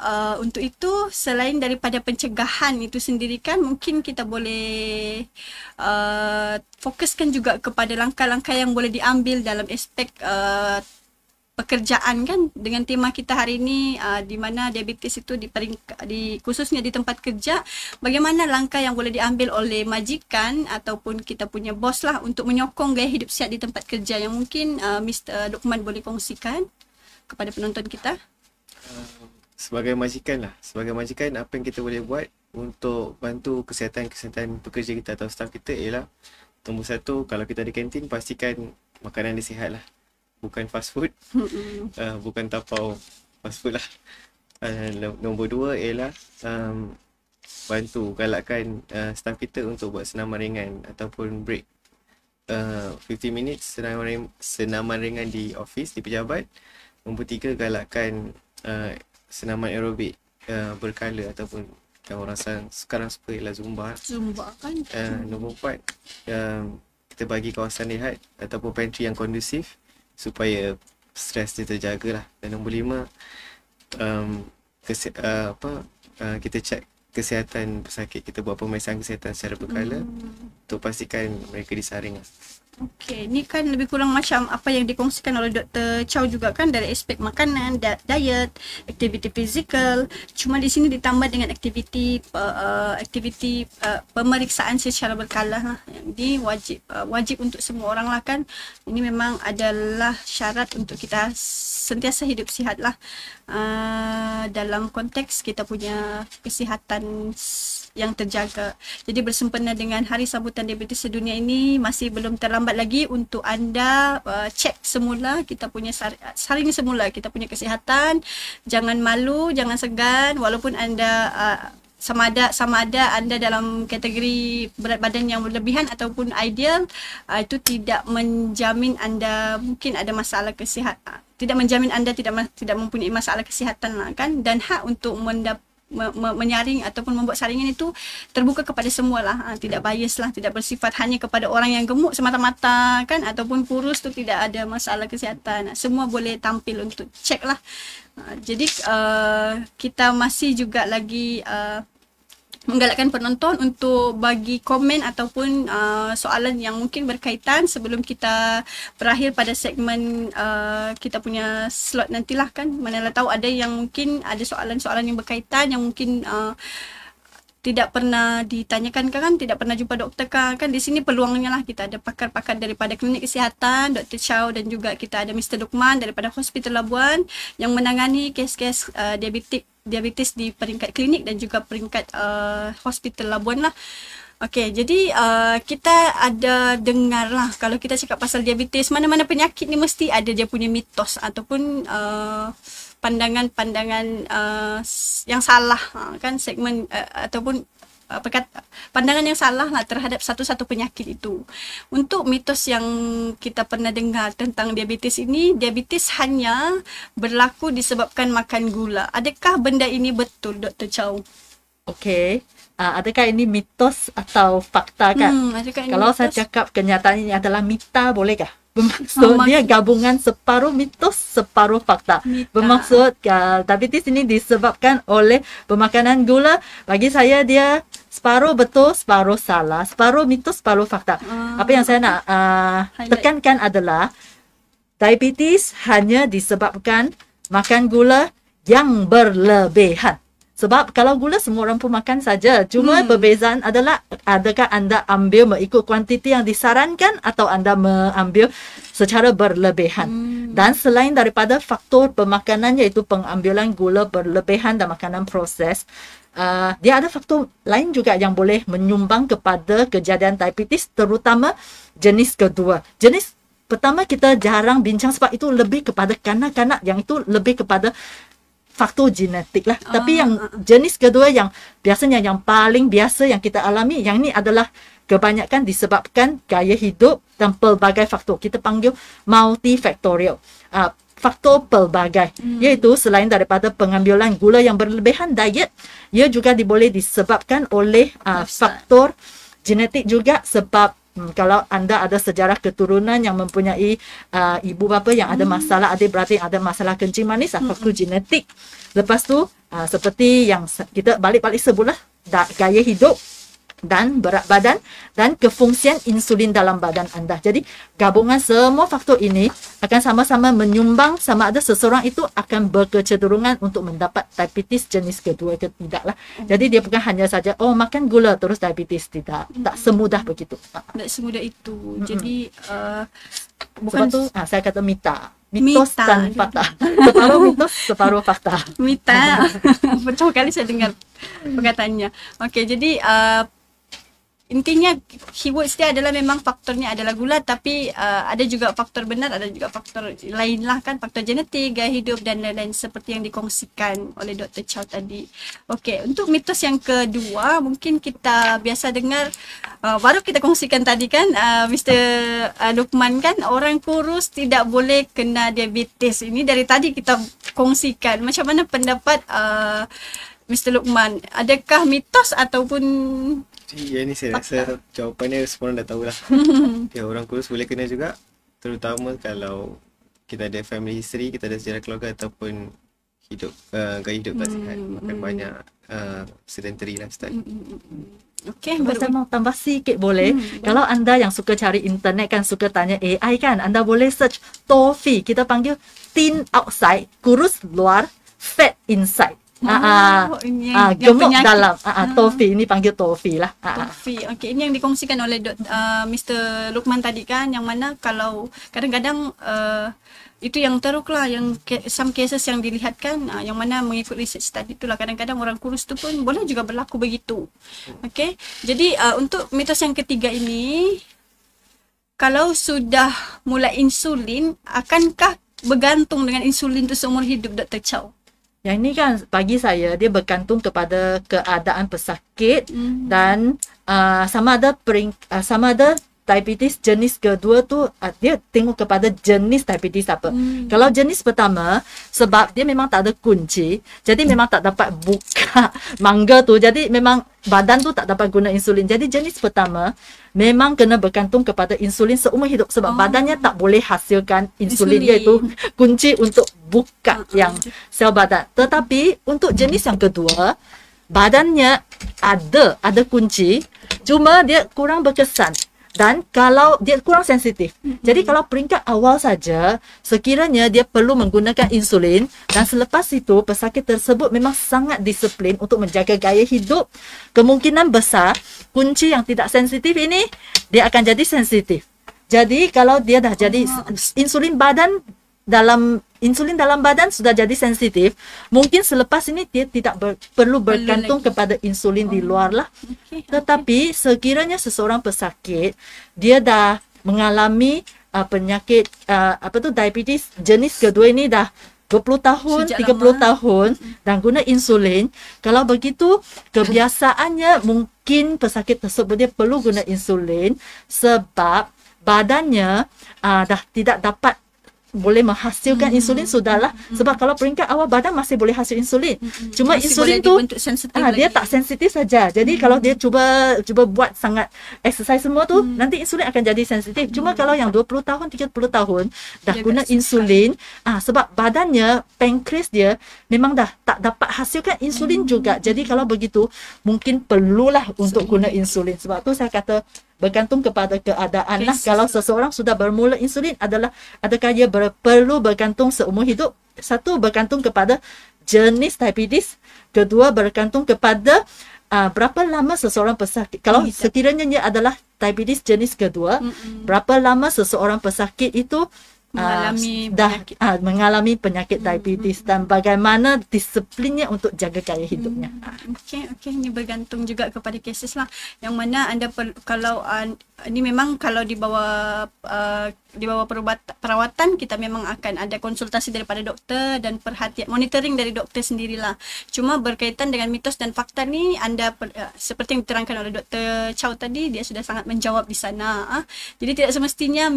itu, selain daripada pencegahan itu sendiri kan, mungkin kita boleh fokuskan juga kepada langkah-langkah yang boleh diambil dalam aspek pekerjaan kan, dengan tema kita hari ini di mana diabetes itu khususnya di tempat kerja. Bagaimana langkah yang boleh diambil oleh majikan ataupun kita punya bos lah untuk menyokong gaya hidup sihat di tempat kerja, yang mungkin Mr. Luqman boleh kongsikan kepada penonton kita? Sebagai majikan apa yang kita boleh buat untuk bantu kesihatan pekerja kita atau staf kita ialah, nombor 1, kalau kita di kantin, pastikan makanan dia sihat lah, bukan fast food, bukan tapau fast food lah. Nombor 2 ialah bantu galakkan staf kita untuk buat senaman ringan ataupun break 50 minit senaman ringan di office, di pejabat. Nombor 3, galakkan senaman aerobik berkala ataupun yang orang sekarang suka ialah Zumba kan. Nombor 4, kita bagi kawasan rehat ataupun pantry yang kondusif supaya stres dia terjaga lah. Dan nombor 5, kita cek kesihatan pesakit. Kita buat pemeriksaan kesihatan secara berkala untuk pastikan mereka disaring lah. Okey, ni kan lebih kurang macam apa yang dikongsikan oleh Dr. Chow juga kan, dari aspek makanan, diet, aktiviti fizikal. Cuma di sini ditambah dengan aktiviti pemeriksaan secara berkala lah. Ini wajib untuk semua orang lah kan. Ini memang adalah syarat untuk kita sentiasa hidup sihat lah. Dalam konteks kita punya kesihatan yang terjaga. Jadi bersempena dengan Hari Sambutan Diabetes Sedunia ini, masih belum terlambat lagi untuk anda cek semula kita punya saring semula kita punya kesihatan. Jangan malu, jangan segan, walaupun anda sama ada anda dalam kategori berat badan yang berlebihan ataupun ideal, itu tidak menjamin anda mungkin ada masalah kesihatan. Tidak menjamin anda tidak mempunyai masalah kesihatan lah kan. Dan hak untuk menyaring ataupun membuat saringan itu terbuka kepada semua lah, tidak bias lah, tidak bersifat hanya kepada orang yang gemuk semata-mata kan, ataupun kurus tu tidak ada masalah kesihatan. Semua boleh tampil untuk cek lah. Jadi kita masih juga lagi menggalakkan penonton untuk bagi komen ataupun soalan yang mungkin berkaitan sebelum kita berakhir pada segmen kita punya slot nantilah kan. Manalah tahu ada yang mungkin ada soalan-soalan yang berkaitan yang mungkin tidak pernah ditanyakan kan, tidak pernah jumpa doktor kan. Di sini peluangnya lah, kita ada pakar-pakar daripada klinik kesihatan, Dr. Chow, dan juga kita ada Mr. Luqman daripada Hospital Labuan yang menangani kes-kes diabetes di peringkat klinik dan juga peringkat Hospital Labuan lah. Okey, jadi kita ada dengar lah, kalau kita cakap pasal diabetes, mana-mana penyakit ni mesti ada dia punya mitos ataupun pandangan-pandangan yang salah kan, segmen ataupun pandangan yang salah lah terhadap satu-satu penyakit itu. Untuk mitos yang kita pernah dengar tentang diabetes ini, diabetes hanya berlaku disebabkan makan gula. Adakah benda ini betul, Dr. Chow? Okey. Adakah ini mitos atau fakta kan? Kalau mitos? Saya cakap kenyataan ini adalah mita, bolehkah? Bermaksudnya gabungan separuh mitos, separuh fakta. Bermaksud diabetes ini disebabkan oleh pemakanan gula. Bagi saya dia separuh betul, separuh salah. Separuh mitos, separuh fakta. Apa yang saya nak tekankan adalah diabetes hanya disebabkan makan gula yang berlebihan. Sebab kalau gula semua orang pun makan saja. Cuma perbezaan adalah adakah anda ambil mengikut kuantiti yang disarankan atau anda mengambil secara berlebihan. Dan selain daripada faktor pemakanan iaitu pengambilan gula berlebihan dan makanan proses, dia ada faktor lain juga yang boleh menyumbang kepada kejadian diabetes, terutama jenis kedua. Jenis pertama kita jarang bincang sebab itu lebih kepada kanak-kanak, yang itu lebih kepada faktor genetik lah. Tapi yang jenis kedua yang biasanya yang paling biasa yang kita alami, yang ini adalah kebanyakan disebabkan gaya hidup dan pelbagai faktor. Kita panggil multifaktorial. Faktor pelbagai. Iaitu selain daripada pengambilan gula yang berlebihan, diet, ia juga boleh disebabkan oleh faktor genetik juga. Sebab kalau anda ada sejarah keturunan yang mempunyai ibu bapa yang ada masalah, adik-beradik yang ada masalah kencing manis, faktor genetik. Lepas tu seperti yang kita balik-balik sebutlah, gaya hidup dan berat badan dan kefungsian insulin dalam badan anda. Jadi gabungan semua faktor ini akan sama-sama menyumbang sama ada seseorang itu akan berkecenderungan untuk mendapat diabetes jenis kedua ke tidak lah. Jadi dia bukan hanya saja makan gula terus diabetes, tidak. Tak semudah begitu. Tak semudah itu. Jadi bukan tu saya kata mitos dan fakta. Separuh mitos, separuh fakta. Mita. Pertama kali saya dengar perkataannya. Okey, jadi intinya keywords dia adalah memang faktornya adalah gula, tapi ada juga faktor benar, ada juga faktor lain lah kan, faktor genetik, gaya hidup dan lain-lain seperti yang dikongsikan oleh Dr. Chow tadi. Okey, untuk mitos yang kedua mungkin kita biasa dengar, baru kita kongsikan tadi kan, Mr. Luqman kan, orang kurus tidak boleh kena diabetes. Ini dari tadi kita kongsikan. Macam mana pendapat Mr. Luqman? Adakah mitos ataupun Jadi yang ni saya rasa jawapannya semua orang dah tahulah. Ya, orang kurus boleh kena juga, terutama kalau kita ada family history, kita ada sejarah keluarga ataupun hidup gaya hidup tak sihat, makan banyak, sedentary lifestyle. Okey, Kalau saya mau tambah sikit boleh. Kalau anda yang suka cari internet kan, suka tanya AI kan, anda boleh search TOFI. Kita panggil thin outside, kurus luar, fat inside. Gemuk dalam. TOFI, ini panggil TOFI lah. TOFI. Okey, ini yang dikongsikan oleh Mr. Luqman tadi kan, yang mana kalau kadang-kadang itu yang teruk lah, yang some cases yang dilihatkan, yang mana mengikut research tadi itulah, kadang-kadang orang kurus tu pun boleh juga berlaku begitu. Okey, jadi untuk mitos yang ketiga ini, kalau sudah mulai insulin, akankah bergantung dengan insulin tu seumur hidup, Dr. Chow? Yang ini kan bagi saya dia bergantung kepada keadaan pesakit dan sama ada diabetes jenis kedua tu dia tengok kepada jenis diabetes apa. Kalau jenis pertama, sebab dia memang tak ada kunci, jadi memang tak dapat buka mangga tu, jadi memang badan tu tak dapat guna insulin. Jadi jenis pertama memang kena bergantung kepada insulin seumur hidup, sebab badannya tak boleh hasilkan insulin. Iaitu kunci untuk buka yang sel badan. Tetapi untuk jenis yang kedua, badannya ada kunci, cuma dia kurang berkesan. Dan kalau dia kurang sensitif. Jadi kalau peringkat awal saja, sekiranya dia perlu menggunakan insulin, dan selepas itu pesakit tersebut memang sangat disiplin untuk menjaga gaya hidup, kemungkinan besar kunci yang tidak sensitif ini dia akan jadi sensitif. Jadi kalau dia dah jadi insulin dalam badan sudah jadi sensitif, mungkin selepas ini dia tidak perlu bergantung kepada insulin di luar lah. Tetapi sekiranya seseorang pesakit, dia dah mengalami penyakit diabetes jenis kedua ini dah 20 tahun, sejak 30 tahun dan guna insulin, kalau begitu kebiasaannya mungkin pesakit tersebut dia perlu guna insulin, sebab badannya dah tidak dapat boleh menghasilkan insulin sudahlah, sebab kalau peringkat awal badan masih boleh hasil insulin, cuma masih insulin tu dia tak sensitif saja. Jadi kalau dia cuba buat sangat exercise semua tu, nanti insulin akan jadi sensitif. Cuma kalau yang 20 tahun 30 tahun dah dia guna insulin, sebab badannya, pankreas dia memang dah tak dapat hasilkan insulin juga. Jadi kalau begitu mungkin perlulah untuk guna insulin. Sebab tu saya kata bergantung kepada keadaan lah. Kalau seseorang sudah bermula insulin, adakah dia perlu bergantung seumur hidup? Satu, bergantung kepada jenis diabetes. Kedua, bergantung kepada berapa lama seseorang pesakit. Kalau sekiranya dia adalah diabetes jenis kedua, berapa lama seseorang pesakit itu mengalami penyakit diabetes dan bagaimana disiplinnya untuk jaga gaya hidupnya. Okey, ini bergantung juga kepada cases lah, yang mana anda kalau ini memang kalau di bawah perawatan, kita memang akan ada konsultasi daripada doktor dan perhatian monitoring dari doktor sendirilah. Cuma berkaitan dengan mitos dan fakta ni, anda seperti yang diterangkan oleh Dr. Chow tadi, dia sudah sangat menjawab di sana. Jadi tidak semestinya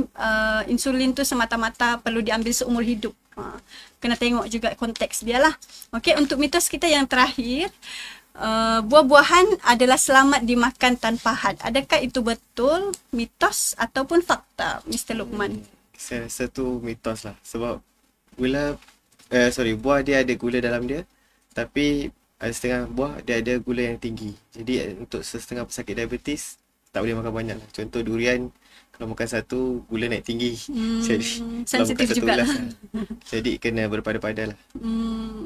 insulin tu semata-mata perlu diambil seumur hidup. Kena tengok juga konteks dia lah. Okey, untuk mitos kita yang terakhir, buah-buahan adalah selamat dimakan tanpa had. Adakah itu betul, mitos ataupun fakta, Mr. Luqman? Saya rasa tu mitos lah. Sebab buah dia ada gula dalam dia, tapi ada setengah buah dia ada gula yang tinggi. Jadi untuk setengah pesakit diabetes tak boleh makan banyak lah. Contoh durian, kalau makan satu, gula naik tinggi. Jadi sensitif juga lah. Jadi kena berpada-pada lah.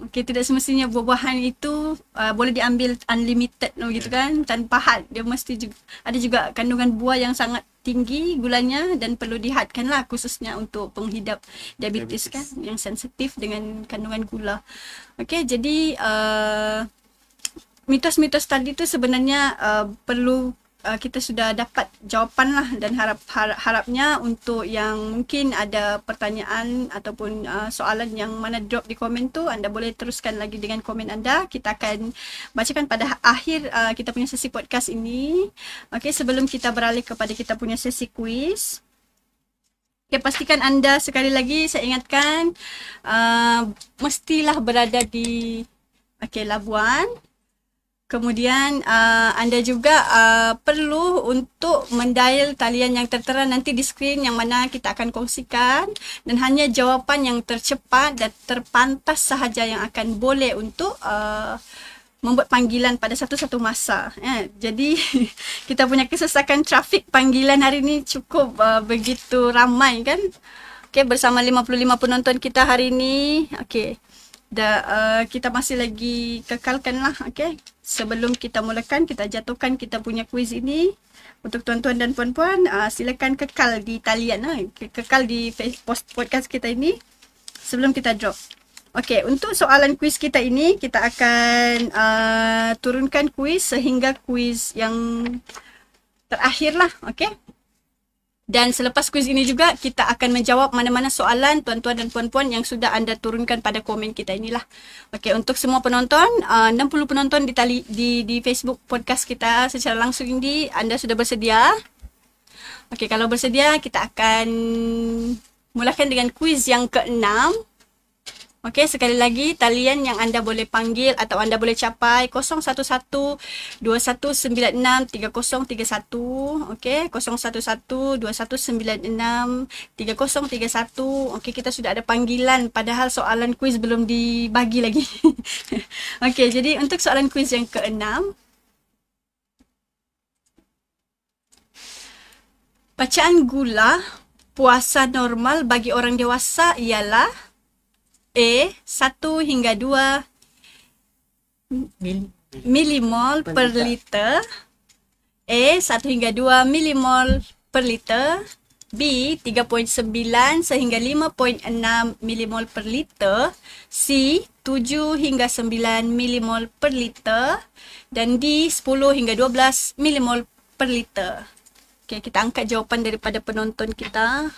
Okey, tidak semestinya buah-buahan itu boleh diambil unlimited gitu kan, tanpa had. Dia mesti juga ada juga kandungan buah yang sangat tinggi gulanya dan perlu dihadkan lah, khususnya untuk penghidap diabetes kan, yang sensitif dengan kandungan gula. Okey, jadi mitos-mitos tadi tu sebenarnya perlu kita sudah dapat jawapan lah, dan harapnya untuk yang mungkin ada pertanyaan ataupun soalan yang mana drop di komen tu, anda boleh teruskan lagi dengan komen anda. Kita akan bacakan pada akhir kita punya sesi podcast ini. Okey, sebelum kita beralih kepada kita punya sesi quiz. Okay, pastikan anda, sekali lagi saya ingatkan, mestilah berada di Labuan. Kemudian anda juga perlu untuk mendial talian yang tertera nanti di skrin yang mana kita akan kongsikan, dan hanya jawapan yang tercepat dan terpantas sahaja yang akan boleh untuk membuat panggilan pada satu-satu masa. Jadi kita punya kesesakan trafik panggilan hari ini cukup begitu ramai kan. Okey, bersama 55 penonton kita hari ini. Okey. Kita masih lagi kekalkan lah. Okay. Sebelum kita mulakan, kita jatuhkan kita punya kuis ini. Untuk tuan-tuan dan puan-puan, silakan kekal di talian. Kekal di podcast kita ini sebelum kita drop. Okay, untuk soalan kuis kita ini, kita akan turunkan kuis sehingga kuis yang terakhir lah. Okay. Dan selepas kuis ini juga kita akan menjawab mana-mana soalan tuan-tuan dan puan-puan yang sudah anda turunkan pada komen kita inilah. Okey, untuk semua penonton, 60 penonton di Facebook podcast kita secara langsung ini, anda sudah bersedia? Okey, kalau bersedia kita akan mulakan dengan kuis yang ke-6. Okey, sekali lagi talian yang anda boleh panggil atau anda boleh capai 011-2196-3031. Okey, 011-2196-3031. Okey, kita sudah ada panggilan padahal soalan kuis belum dibagi lagi. Okey, jadi untuk soalan kuis yang ke-6. Bacaan gula puasa normal bagi orang dewasa ialah A. 1 hingga 2 milimol per liter. A. 1 hingga 2 milimol per liter. B. 3.9 sehingga 5.6 milimol per liter. C. 7 hingga 9 milimol per liter. Dan D. 10 hingga 12 milimol per liter. Okay, kita angkat jawapan daripada penonton kita.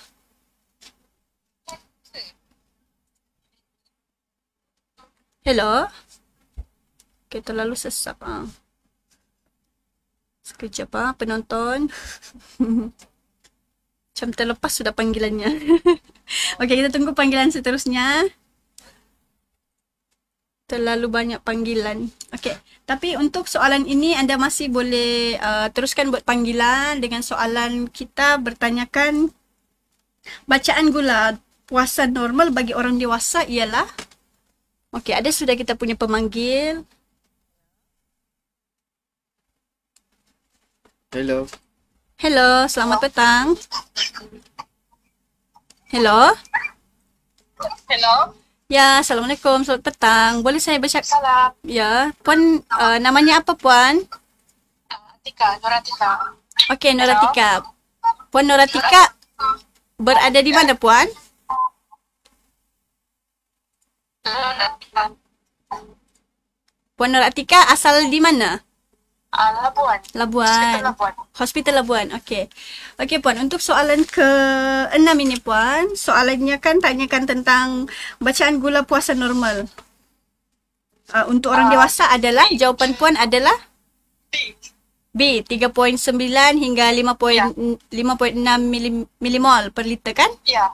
Hello. Okay, terlalu sesak. Sekejap penonton. Macam terlepas sudah panggilannya. Okay, kita tunggu panggilan seterusnya. Terlalu banyak panggilan. Okay, tapi untuk soalan ini anda masih boleh teruskan buat panggilan dengan soalan kita bertanyakan bacaan gula puasa normal bagi orang dewasa ialah. Okey, ada sudah kita punya pemanggil. Hello. Hello, selamat petang. Hello. Hello. Ya, Assalamualaikum, selamat petang. Boleh saya bercakap? Salam. Ya, puan namanya apa puan? Tika, Noratika. Okey, Noratika. Puan Noratika berada di mana puan? Puan Noratika asal di mana? Labuan. Labuan. Labuan. Hospital Labuan. Okey. Okey puan, untuk soalan ke-6 ini puan, soalannya kan tanyakan tentang bacaan gula puasa normal. Untuk orang dewasa adalah, jawapan puan adalah B, 3.9 hingga 5.6 milimol per liter kan? Ya,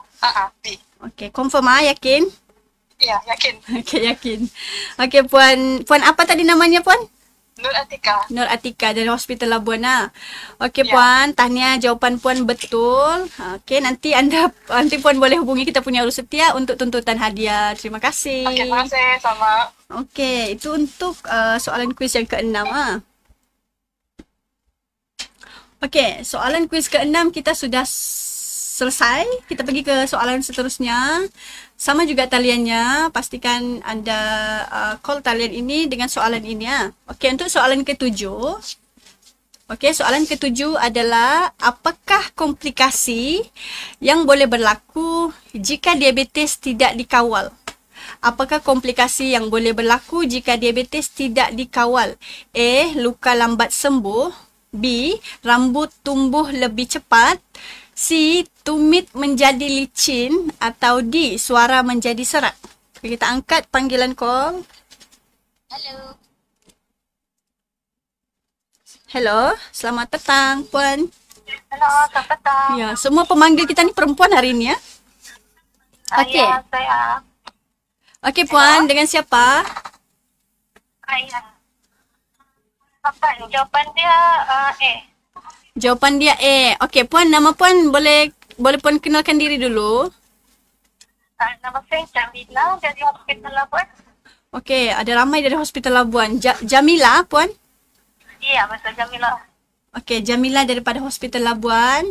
B. Okey, confirm yakin? Ya, yakin. Okey, yakin. Okey puan apa tadi namanya puan? Nur Atika. Nur Atika dari Hospital Labuan. Okey Ya. puan, tahniah jawapan puan betul. Okey, nanti puan boleh hubungi kita punya urus setia untuk tuntutan hadiah. Terima kasih. Okey, terima kasih sama. Okey, itu untuk soalan kuis yang ke-6 Okey, soalan kuis ke-6 kita sudah selesai. Kita pergi ke soalan seterusnya. Sama juga taliannya, pastikan anda call talian ini dengan soalan ini Okey, untuk soalan ke-7. Okey, soalan ke-7 adalah apakah komplikasi yang boleh berlaku jika diabetes tidak dikawal? Apakah komplikasi yang boleh berlaku jika diabetes tidak dikawal? A. Luka lambat sembuh. B. Rambut tumbuh lebih cepat. C. Tumit menjadi licin. Atau D. Suara menjadi serak. Kita angkat panggilan call. Hello. Hello, selamat petang puan. Hello, selamat petang. Ya, semua pemanggil kita ni perempuan hari ini Okey. Saya. Okey puan, dengan siapa? Saya. Apa ni? Jawapan dia A. Jawapan dia A. Okey, Puan, nama Puan boleh Puan kenalkan diri dulu. Nama saya Jamila dari Hospital Labuan. Okey, ada ramai dari Hospital Labuan. Jamila, Puan? Ya, betul Jamila. Okey, Jamila daripada Hospital Labuan.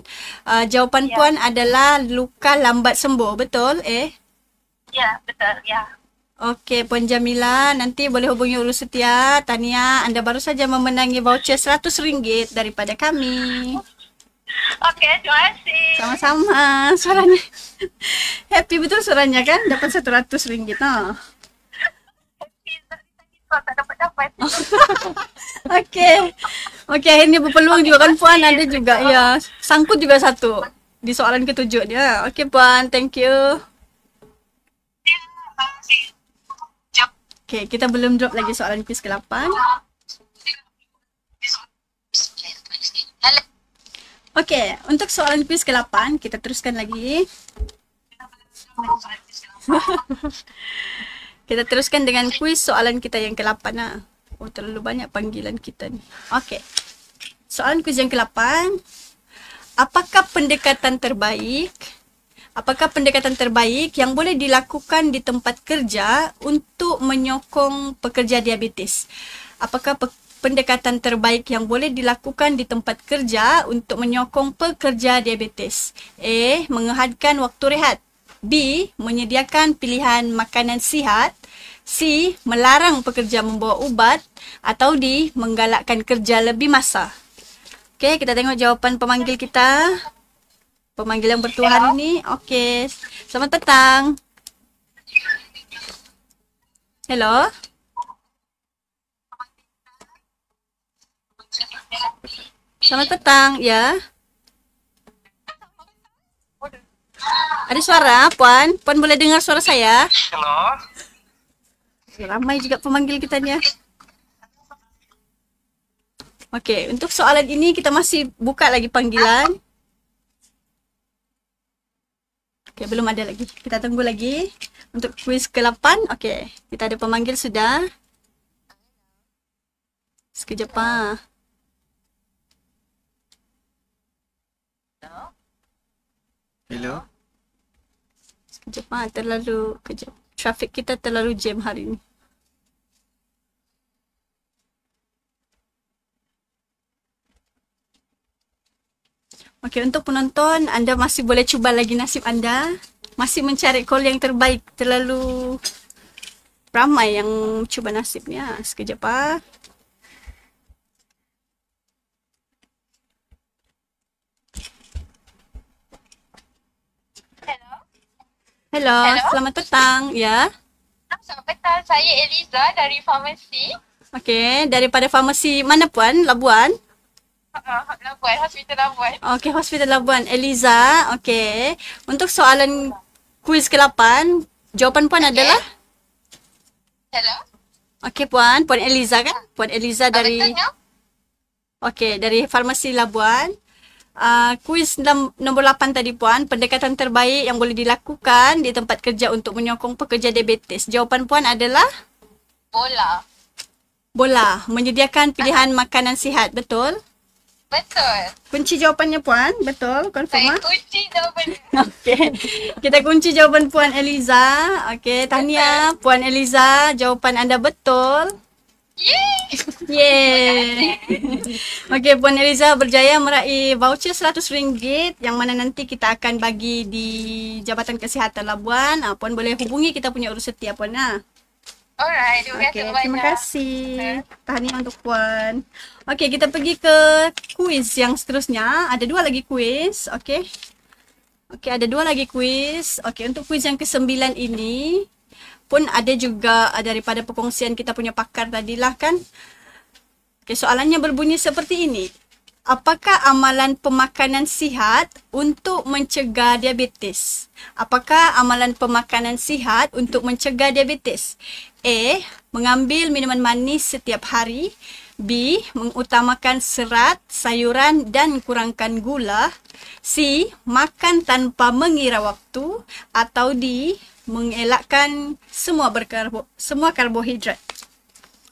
Jawapan Ya. Puan adalah luka lambat sembuh, betul? Ya, betul. Ya. Okey, Puan Jamila, nanti boleh hubungi Urus Setia. Tahniah, anda baru saja memenangi voucher RM100 daripada kami. Okey, terima kasih. Sama-sama. Suaranya happy betul suaranya kan? Dapat RM100. Kau tak dapat-dapat. Okey. Okey, akhirnya berpeluang juga kan Puan. Ada juga, ya. Sangkut juga satu di soalan ke-7 dia. Okey Puan, thank you. Okey, kita belum drop lagi soalan kuis ke-8. Okey, untuk soalan kuis ke-8, kita teruskan lagi. Kita teruskan dengan kuis soalan kita yang ke-8 lah. Oh, terlalu banyak panggilan kita ni. Okey. Soalan kuis yang ke-8. Apakah pendekatan terbaik yang boleh dilakukan di tempat kerja untuk menyokong pekerja diabetes? Apakah pendekatan terbaik yang boleh dilakukan di tempat kerja untuk menyokong pekerja diabetes? A. Mengehadkan waktu rehat. B. Menyediakan pilihan makanan sihat. C. Melarang pekerja membawa ubat. Atau D. Menggalakkan kerja lebih masa. Okey, kita tengok jawapan pemanggil kita. Pemanggil yang bertuah hari ni. Okey, selamat petang. Hello. Selamat petang, ya. Ada suara, Puan? Puan boleh dengar suara saya? Hello. Ramai juga pemanggil kita ni. Okey, untuk soalan ini kita masih buka lagi panggilan. Okey, belum ada lagi. Kita tunggu lagi. Untuk kuis ke-8, okey. Kita ada pemanggil sudah. Sekejap ah. Hello. Sekejap ah, kejap. Trafik kita terlalu jam hari ni. Okey, untuk penonton, anda masih boleh cuba lagi nasib anda. Masih mencari call yang terbaik. Terlalu ramai yang cuba nasibnya. Sekejap ah. Hello, selamat petang. Ya. Selamat petang. Saya Eliza dari farmasi. Okey, daripada farmasi mana Puan? Labuan? Labuan, Hospital Labuan. Okey, Hospital Labuan. Eliza, okey. Untuk soalan kuis ke-8, jawapan Puan adalah? Hello. Okey Puan, Puan Eliza kan? Puan Eliza dari... Betulnya? Okey, dari farmasi Labuan. Kuis nombor 8 tadi Puan, pendekatan terbaik yang boleh dilakukan di tempat kerja untuk menyokong pekerja diabetes. Jawapan Puan adalah? Bola. Menyediakan pilihan makanan sihat, betul? Betul. Kunci jawapannya Puan, betul? Confirm Saya ah? kunci jawapannya. Okey. Kita kunci jawapan Puan Eliza. Okey, tahniah Puan Eliza, jawapan anda betul. Yeay. Okey, Puan Eliza berjaya meraih voucher RM100 yang mana nanti kita akan bagi di Jabatan Kesihatan Labuan. Puan boleh hubungi kita punya urus setia Puan. Alright, terima kasih Okey, banyak. terima kasih. Tahniah untuk Puan. Okey, kita pergi ke kuis yang seterusnya. Ada 2 lagi kuis. Okey. Okey, ada 2 lagi kuis. Okey, untuk kuis yang ke-9 ini pun ada juga daripada perkongsian kita punya pakar tadilah kan. Okey, soalannya berbunyi seperti ini. Apakah amalan pemakanan sihat untuk mencegah diabetes? Apakah amalan pemakanan sihat untuk mencegah diabetes? A. Mengambil minuman manis setiap hari. B. Mengutamakan serat, sayuran dan kurangkan gula. C. Makan tanpa mengira waktu. Atau D. Mengelakkan semua karbohidrat.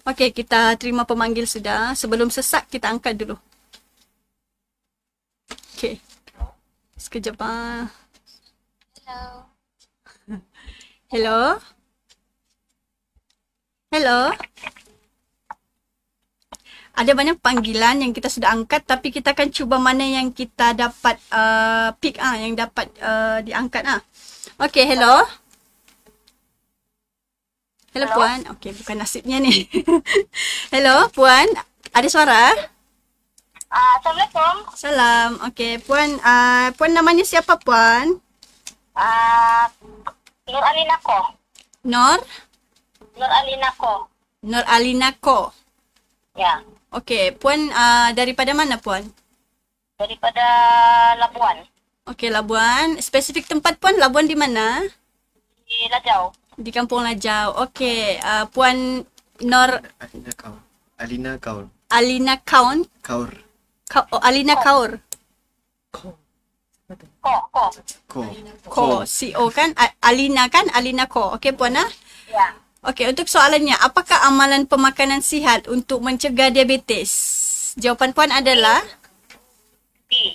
Okey, kita terima pemanggil sudah. Sebelum sesak, kita angkat dulu. Okey. Sekejap. Hello. Hello? Hello? Ada banyak panggilan yang kita sudah angkat, tapi kita akan cuba mana yang kita dapat pick yang dapat diangkat Okey, hello. Hello puan. Okey, bukan nasibnya ni. Hello puan, ada suara? Assalamualaikum. Salam. Okey, puan puan namanya siapa puan? Nur Alina Ko. Nur? Nur Alina Ko. Nur Alina Ko. Ya. Okey, puan daripada mana puan? Daripada Labuan. Okey, Labuan. Spesifik tempat puan, Labuan di mana? Di Lajau. Di Kampung Lajau. Okey, puan Nur Alina Kaur. Alina Kaun. Kaur. Alina Kaur. Ko. Ko. CO kan? Alina kan? Alina Ko. Okey puan Ya. Okey, untuk soalannya, apakah amalan pemakanan sihat untuk mencegah diabetes? Jawapan puan adalah B.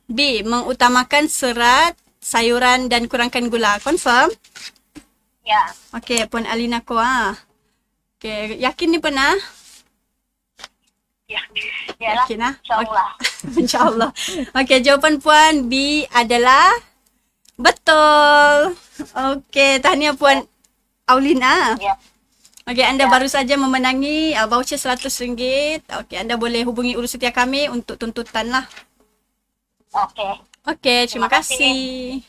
B. Mengutamakan serat, sayuran dan kurangkan gula. Confirm? Ya. Okey, puan Alina Ko Okey, yakin ni puan Ya. Yalah. Yakin InsyaAllah. InsyaAllah. Okey, jawapan puan B adalah betul. Okey, tahniah puan Aulina. Ya. Okey, anda baru saja memenangi voucher RM100. Okey, anda boleh hubungi urus setia kami untuk tuntutan lah. Okey. Okey, terima kasih.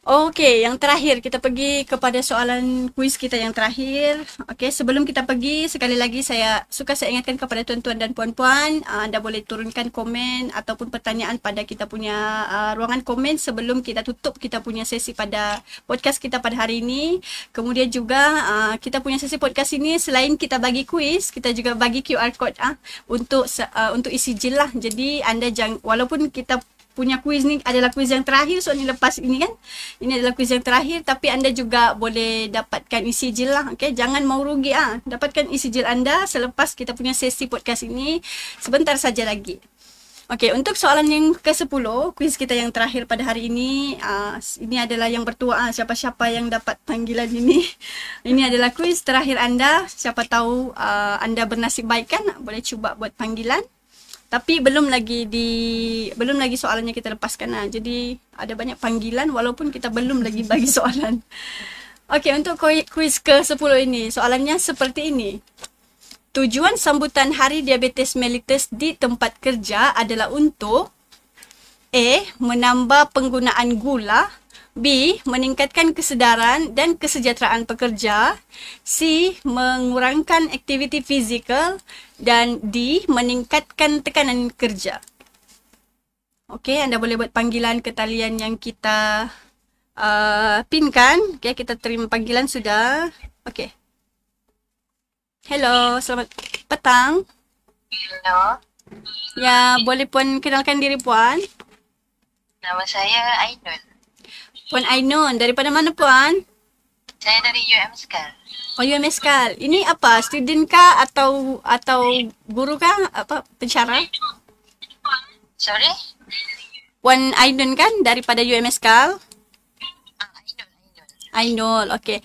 Okey, yang terakhir kita pergi kepada soalan kuis kita yang terakhir. Okey, sebelum kita pergi, sekali lagi saya ingatkan kepada tuan-tuan dan puan-puan, anda boleh turunkan komen ataupun pertanyaan pada kita punya ruangan komen sebelum kita tutup kita punya sesi pada podcast kita pada hari ini. Kemudian juga kita punya sesi podcast ini selain kita bagi kuis, kita juga bagi QR code untuk isi jil lah. Jadi anda jangan, walaupun kita punya kuis ni adalah kuis yang terakhir soalnya lepas ini kan. Ini adalah kuis yang terakhir tapi anda juga boleh dapatkan isi jil lah. Okey, jangan mau rugi dapatkan isi jil anda selepas kita punya sesi podcast ini sebentar saja lagi. Okey, untuk soalan yang ke-10, kuis kita yang terakhir pada hari ini adalah yang bertuah siapa-siapa yang dapat panggilan ini. Ini adalah kuis terakhir anda. Siapa tahu anda bernasib baik kan, boleh cuba buat panggilan. Tapi belum lagi soalannya kita lepaskan Jadi ada banyak panggilan walaupun kita belum lagi bagi soalan. Okey, untuk kuis ke-10 ini, soalannya seperti ini. Tujuan sambutan Hari Diabetes Mellitus di tempat kerja adalah untuk A. Menambah penggunaan gula, B. Meningkatkan kesedaran dan kesejahteraan pekerja, C. Mengurangkan aktiviti fizikal, dan D. Meningkatkan tekanan kerja. Okey, anda boleh buat panggilan ke talian yang kita pinkan. Okey, kita terima panggilan sudah. Okey. Hello, selamat petang. Hello. Ya, boleh puan kenalkan diri puan? Nama saya Ainul. Puan Ainun, daripada mana puan? Saya dari UMSKAL. Oh, UMSKAL. Ini apa? Student kah atau guru kah? Apa pensyarah? Sorry? Puan Ainun kan daripada UMSKAL? Ainul. Ainul, okey.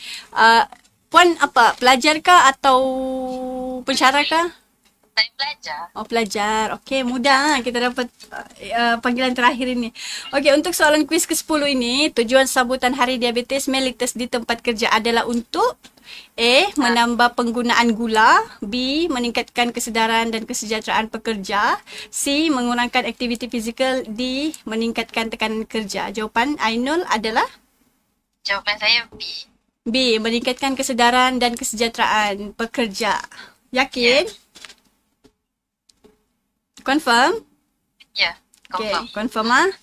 Puan apa? Pelajar kah atau pensyarah kah? Saya pelajar. Oh, pelajar. Okey, mudah kita dapat panggilan terakhir ini. Okey, untuk soalan kuis ke-10 ini, tujuan sambutan Hari Diabetes Mellitus di tempat kerja adalah untuk A. Menambah penggunaan gula, B. Meningkatkan kesedaran dan kesejahteraan pekerja, C. Mengurangkan aktiviti fizikal, D. Meningkatkan tekanan kerja. Jawapan Ainul adalah? Jawapan saya B. B. Meningkatkan kesedaran dan kesejahteraan pekerja. Yakin? Confirm? Ya, Okay, confirm. confirm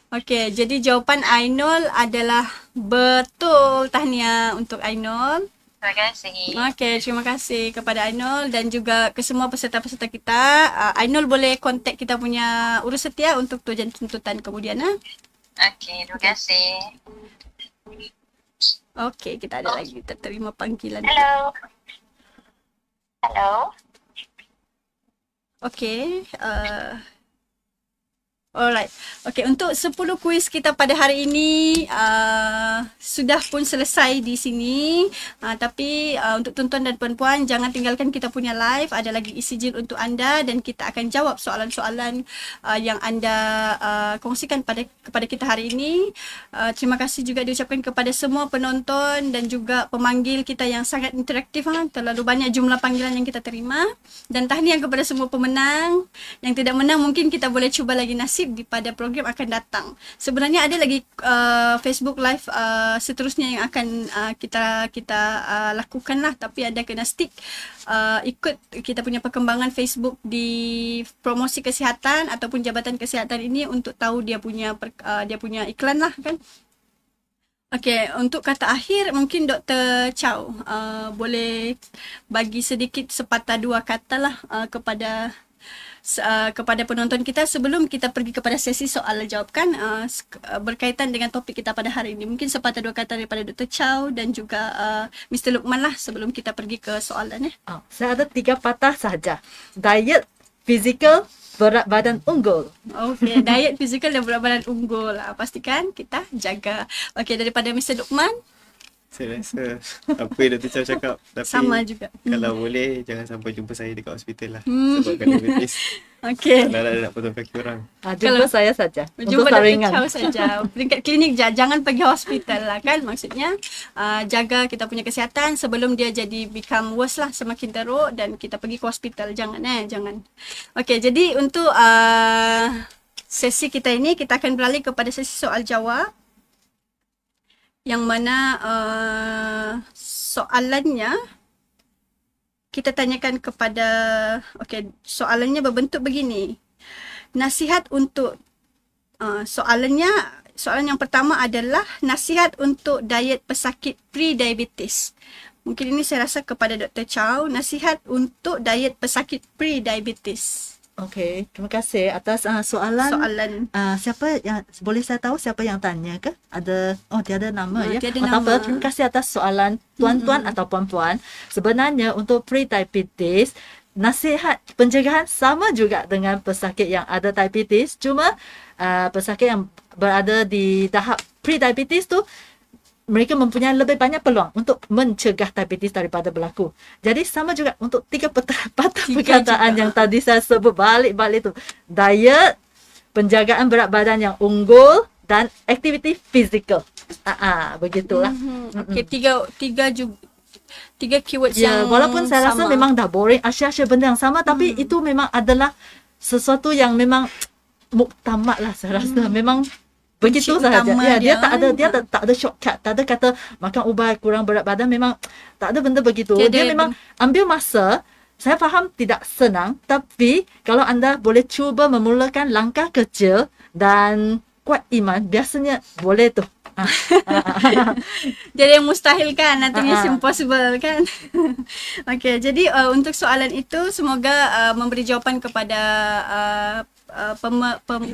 Okey, jadi jawapan Ainul adalah betul. Tahniah untuk Ainul. Terima kasih. Okey, terima kasih kepada Ainul dan juga ke semua peserta-peserta kita. Ainul boleh kontak kita punya urus setia untuk tujuan tuntutan kemudian. Okey, terima kasih. Okey, kita ada lagi, kita terima panggilan. Hello. Hello. Okay. Alright. Okay, untuk 10 kuis kita pada hari ini sudah pun selesai di sini. Tapi untuk tuan-tuan dan puan-puan, jangan tinggalkan kita punya live. Ada lagi isi jil untuk anda dan kita akan jawab soalan-soalan yang anda kongsikan kepada kita hari ini. Terima kasih juga diucapkan kepada semua penonton dan juga pemanggil kita yang sangat interaktif. Terlalu banyak jumlah panggilan yang kita terima. Dan tahniah kepada semua pemenang. Yang tidak menang mungkin kita boleh cuba lagi nasib di pada program akan datang. Sebenarnya ada lagi Facebook Live seterusnya yang akan kita lakukan lah, tapi ada kena stick ikut kita punya perkembangan Facebook di promosi kesihatan ataupun Jabatan Kesihatan ini untuk tahu dia punya iklan lah kan. Okey, untuk kata akhir mungkin Dr. Chow boleh bagi sedikit sepatah dua kata lah kepada penonton kita sebelum kita pergi kepada sesi soal jawab kan berkaitan dengan topik kita pada hari ini. Mungkin sepatah dua kata daripada Dr. Chow dan juga Mr. Luqman lah sebelum kita pergi ke soalan. Saya ada 3 patah sahaja. Diet, fizikal, berat badan unggul. Okey, diet, fizikal dan berat badan unggul. Pastikan kita jaga. Okey, daripada Mr. Luqman. Saya rasa apa yang Dr. Chow cakap, tapi sama juga. Kalau boleh jangan sampai jumpa saya dekat hospital lah. Sebab kalau diabetes. Okey. Kalau nak potong kaki orang. Jumpa saya saja. Jumpa Dr. Chow saja. Peringkat klinik jangan pergi hospital lah kan. Maksudnya jaga kita punya kesihatan sebelum dia jadi become worse lah, semakin teruk dan kita pergi ke hospital. Jangan. Okey, jadi untuk sesi kita ini kita akan beralih kepada sesi soal jawab. Yang mana soalannya kita tanyakan kepada, okey, soalannya berbentuk begini. Nasihat untuk soalan yang pertama adalah nasihat untuk diet pesakit pre-diabetes. Mungkin ini saya rasa kepada Dr. Chow, nasihat untuk diet pesakit pre-diabetes. Okey, terima kasih atas soalan. Siapa yang boleh saya tahu siapa yang tanya ke? Tiada nama ya. Tiada nama. nama. Terima kasih atas soalan tuan-tuan atau puan-puan. Sebenarnya untuk pre-diabetes, nasihat pencegahan sama juga dengan pesakit yang ada diabetes, cuma pesakit yang berada di tahap pre-diabetes tu mereka mempunyai lebih banyak peluang untuk mencegah diabetes daripada berlaku. Jadi sama juga untuk 3 patah perkataan yang tadi saya sebut balik-balik tu. Diet, penjagaan berat badan yang unggul dan aktiviti fizikal. Begitulah. Okey, tiga keywords yang walaupun saya rasa memang dah boring, asyik benda yang sama, tapi itu memang adalah sesuatu yang memang muktamad lah saya rasa. Memang begitu sahaja. Dia tak ada shortcut, tak ada kata makan ubat kurang berat badan, memang tak ada benda begitu. Dia memang ambil masa. Saya faham tidak senang, tapi kalau anda boleh cuba memulakan langkah kecil dan kuat iman, biasanya boleh tu. Jadi yang mustahil kan, nantinya impossible kan. Okey, jadi untuk soalan itu semoga memberi jawapan kepada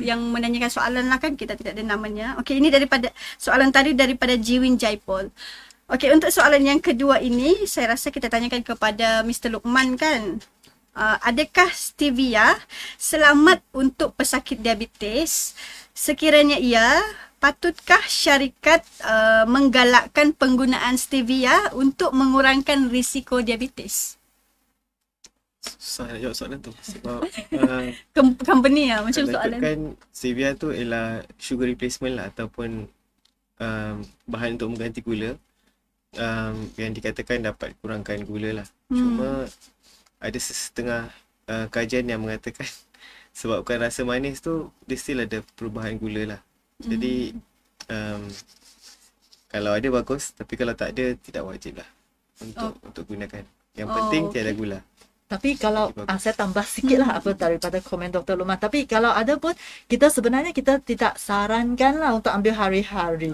yang menanyakan soalan lah kan, kita tidak ada namanya. Okey, ini daripada soalan tadi daripada Jiwin Jaipol. Okey, untuk soalan yang kedua ini saya rasa kita tanyakan kepada Mr. Luqman kan. Adakah stevia selamat untuk pesakit diabetes? Sekiranya iya, patutkah syarikat menggalakkan penggunaan stevia untuk mengurangkan risiko diabetes? Susah nak jawab soalan tu sebab company lah macam soalan. Kan stevia tu ialah sugar replacement lah, ataupun bahan untuk mengganti gula, yang dikatakan dapat kurangkan gula lah. Cuma ada setengah kajian yang mengatakan sebabkan rasa manis tu dia still ada perubahan gula lah. Jadi kalau ada bagus, tapi kalau tak ada tidak wajib lah untuk gunakan. Yang penting tiada gula. Tapi kalau saya tambah sikit lah apa daripada komen Dr. Luqman. Tapi kalau ada pun kita sebenarnya kita tidak sarankan lah untuk ambil hari-hari.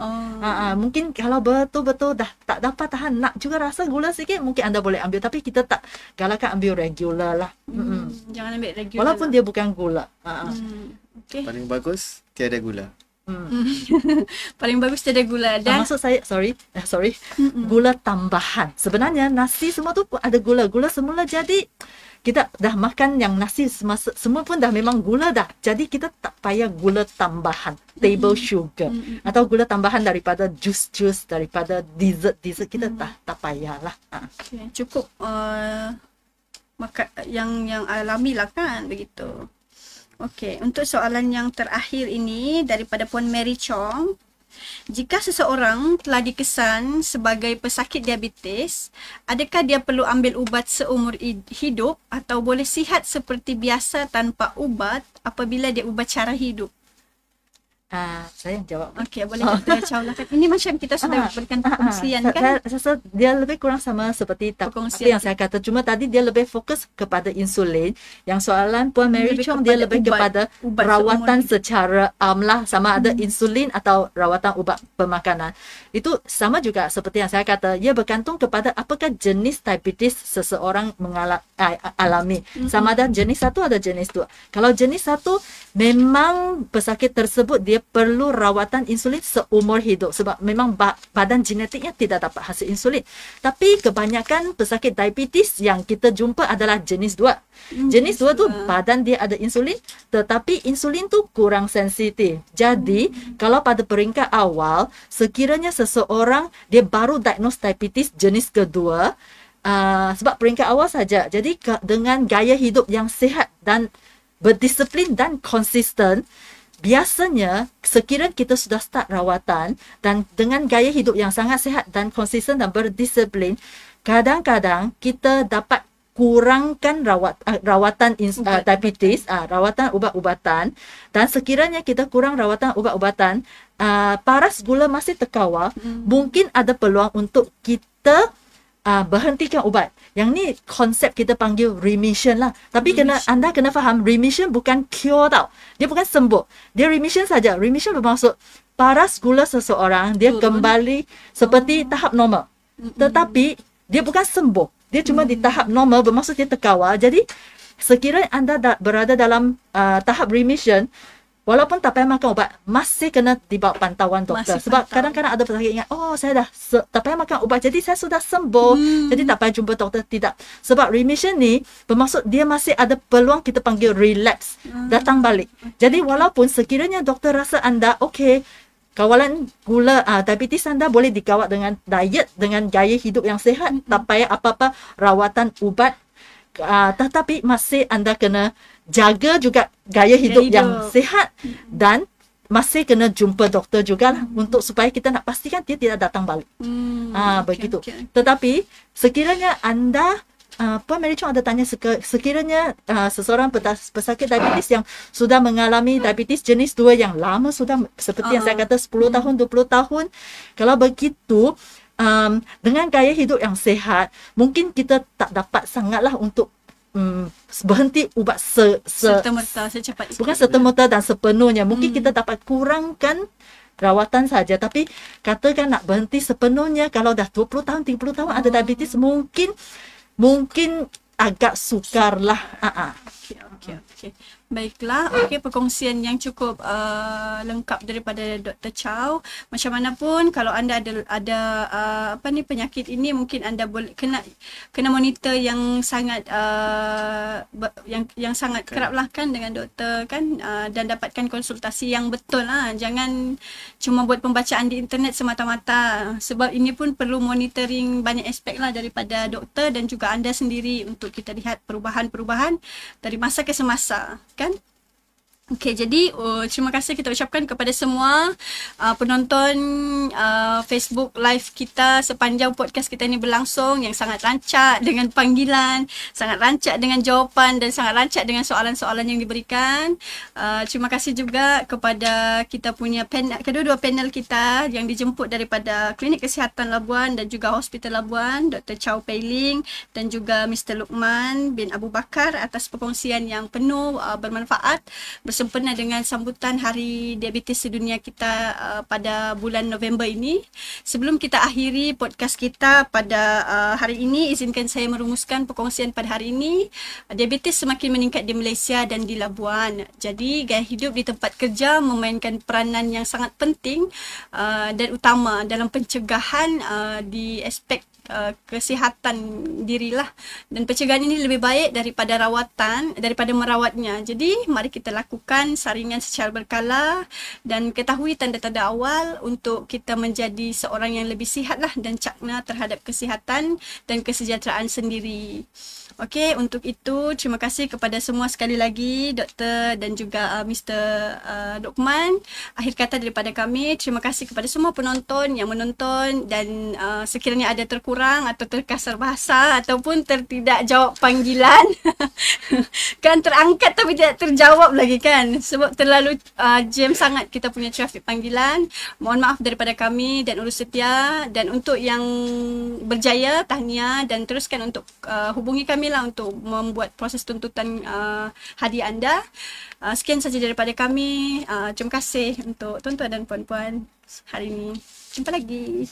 Mungkin kalau betul-betul dah tak dapat tahan, nak juga rasa gula sikit, mungkin anda boleh ambil. Tapi kita tak galakkan ambil regular lah. Jangan ambil regular. Walaupun dia bukan gula. Okay. Paling bagus tiada gula. Paling bagus tiada gula dan Maksud saya, sorry, gula tambahan. Sebenarnya nasi semua tu pun ada gula. Gula semula jadi kita dah makan yang nasi semua pun dah memang gula dah. Jadi kita tak payah gula tambahan, table sugar atau gula tambahan daripada jus-jus, daripada dessert kita tak payahlah. okay, cukup makan yang alami lah kan begitu. Okey, untuk soalan yang terakhir ini daripada Puan Mary Chong. Jika seseorang telah dikesan sebagai pesakit diabetes, adakah dia perlu ambil ubat seumur hidup atau boleh sihat seperti biasa tanpa ubat apabila dia ubah cara hidup? Saya jawab. Okey, boleh Dr. Chow lah. Ini macam kita sudah berikan perkongsian kan? Saya rasa dia lebih kurang sama seperti apa yang saya kata. Cuma tadi dia lebih fokus kepada insulin. Yang soalan Puan Mary Chong dia lebih kepada rawatan secara amlah, sama ada insulin atau rawatan ubat pemakanan. Itu sama juga seperti yang saya kata. Ia bergantung kepada apakah jenis diabetes seseorang alami. Sama ada jenis 1 atau jenis 2. Kalau jenis 1 memang pesakit tersebut dia perlu rawatan insulin seumur hidup sebab memang badan genetiknya tidak dapat hasil insulin. Tapi kebanyakan pesakit diabetes yang kita jumpa adalah jenis 2. Jenis 2 tu badan dia ada insulin tetapi insulin tu kurang sensitif. Jadi kalau pada peringkat awal sekiranya seseorang dia baru diagnose diabetes jenis kedua, sebab peringkat awal saja. Jadi dengan gaya hidup yang sihat dan berdisiplin dan konsisten, biasanya sekiranya kita sudah start rawatan dan dengan gaya hidup yang sangat sihat dan konsisten dan berdisiplin, kadang-kadang kita dapat kurangkan rawatan diabetes, rawatan ubat-ubatan, dan sekiranya kita kurang rawatan ubat-ubatan, paras gula masih terkawal, mungkin ada peluang untuk kita berhentikan ubat. Yang ni konsep kita panggil remission lah. Tapi anda kena faham, remission bukan cure tau. Dia bukan sembuh. Dia remission saja. Remission bermaksud paras gula seseorang dia kembali seperti tahap normal. Tetapi dia bukan sembuh. Dia cuma di tahap normal, bermaksud dia terkawal. Jadi sekiranya anda berada dalam tahap remission, walaupun tak payah makan ubat, masih kena dibawa pantauan doktor. Sebab kadang-kadang ada pesakit ingat, saya dah tak payah makan ubat, jadi saya sudah sembuh, jadi tak payah jumpa doktor. Tidak. Sebab remission ni bermaksud dia masih ada peluang kita panggil relapse, datang balik. Jadi walaupun sekiranya doktor rasa anda okey, kawalan gula diabetes anda boleh dikawal dengan diet, dengan gaya hidup yang sihat, tak payah apa-apa rawatan ubat, tetapi masih anda kena jaga juga gaya hidup yang sihat dan masih kena jumpa doktor jugalah untuk supaya kita nak pastikan dia tidak datang balik. Begitu. Tetapi sekiranya anda Puan Mary Chong ada tanya sekiranya seseorang pesakit diabetes yang sudah mengalami diabetes jenis 2 yang lama sudah, seperti yang saya kata 10 tahun, 20 tahun. Kalau begitu, dengan gaya hidup yang sihat, mungkin kita tak dapat sangatlah untuk berhenti ubat serta-merta secepat itu. Bukan serta-merta dan sepenuhnya. Mungkin kita dapat kurangkan rawatan saja, tapi katakan nak berhenti sepenuhnya kalau dah 20 tahun, 30 tahun ada diabetes, mungkin agak sukarlah. Okey. Baiklah, perkongsian yang cukup lengkap daripada Dr. Chow. Macam mana pun kalau anda ada penyakit ini, mungkin anda boleh kena monitor yang sangat yang sangat kerap lah kan dengan doktor kan, dan dapatkan konsultasi yang betul lah. Jangan cuma buat pembacaan di internet semata-mata, sebab ini pun perlu monitoring banyak aspek lah daripada doktor dan juga anda sendiri untuk kita lihat perubahan-perubahan dari masa ke semasa kan. Okey, jadi terima kasih kita ucapkan kepada semua penonton Facebook live kita sepanjang podcast kita ini berlangsung, yang sangat rancak dengan panggilan, sangat rancak dengan jawapan dan sangat rancak dengan soalan-soalan yang diberikan. Terima kasih juga kepada kita punya kedua-dua panel kita yang dijemput daripada Klinik Kesihatan Labuan dan juga Hospital Labuan, Dr. Chow Pei Ling dan juga Mr. Luqman bin Abu Bakar atas perkongsian yang penuh bermanfaat bersama bersempena dengan sambutan Hari Diabetes Sedunia kita pada bulan November ini. Sebelum kita akhiri podcast kita pada hari ini, izinkan saya merumuskan perkongsian pada hari ini. Diabetes semakin meningkat di Malaysia dan di Labuan. Jadi gaya hidup di tempat kerja memainkan peranan yang sangat penting dan utama dalam pencegahan di aspek kesihatan dirilah, dan pencegahan ini lebih baik daripada merawatnya. Jadi mari kita lakukan saringan secara berkala dan ketahui tanda-tanda awal untuk kita menjadi seorang yang lebih sihatlah dan cakna terhadap kesihatan dan kesejahteraan sendiri. Okey, untuk itu terima kasih kepada semua sekali lagi Dr. dan juga Mr. Lokman. Akhir kata daripada kami, terima kasih kepada semua penonton yang menonton, dan sekiranya ada terkurang atau terkasar bahasa ataupun tidak jawab panggilan kan terangkat tapi tidak terjawab lagi kan, sebab terlalu jam sangat kita punya trafik panggilan. Mohon maaf daripada kami dan urus setia, dan untuk yang berjaya tahniah, dan teruskan untuk hubungi kami lah untuk membuat proses tuntutan hadiah anda. Sekian saja daripada kami. Terima kasih untuk tuan-tuan dan puan-puan hari ini. Jumpa lagi.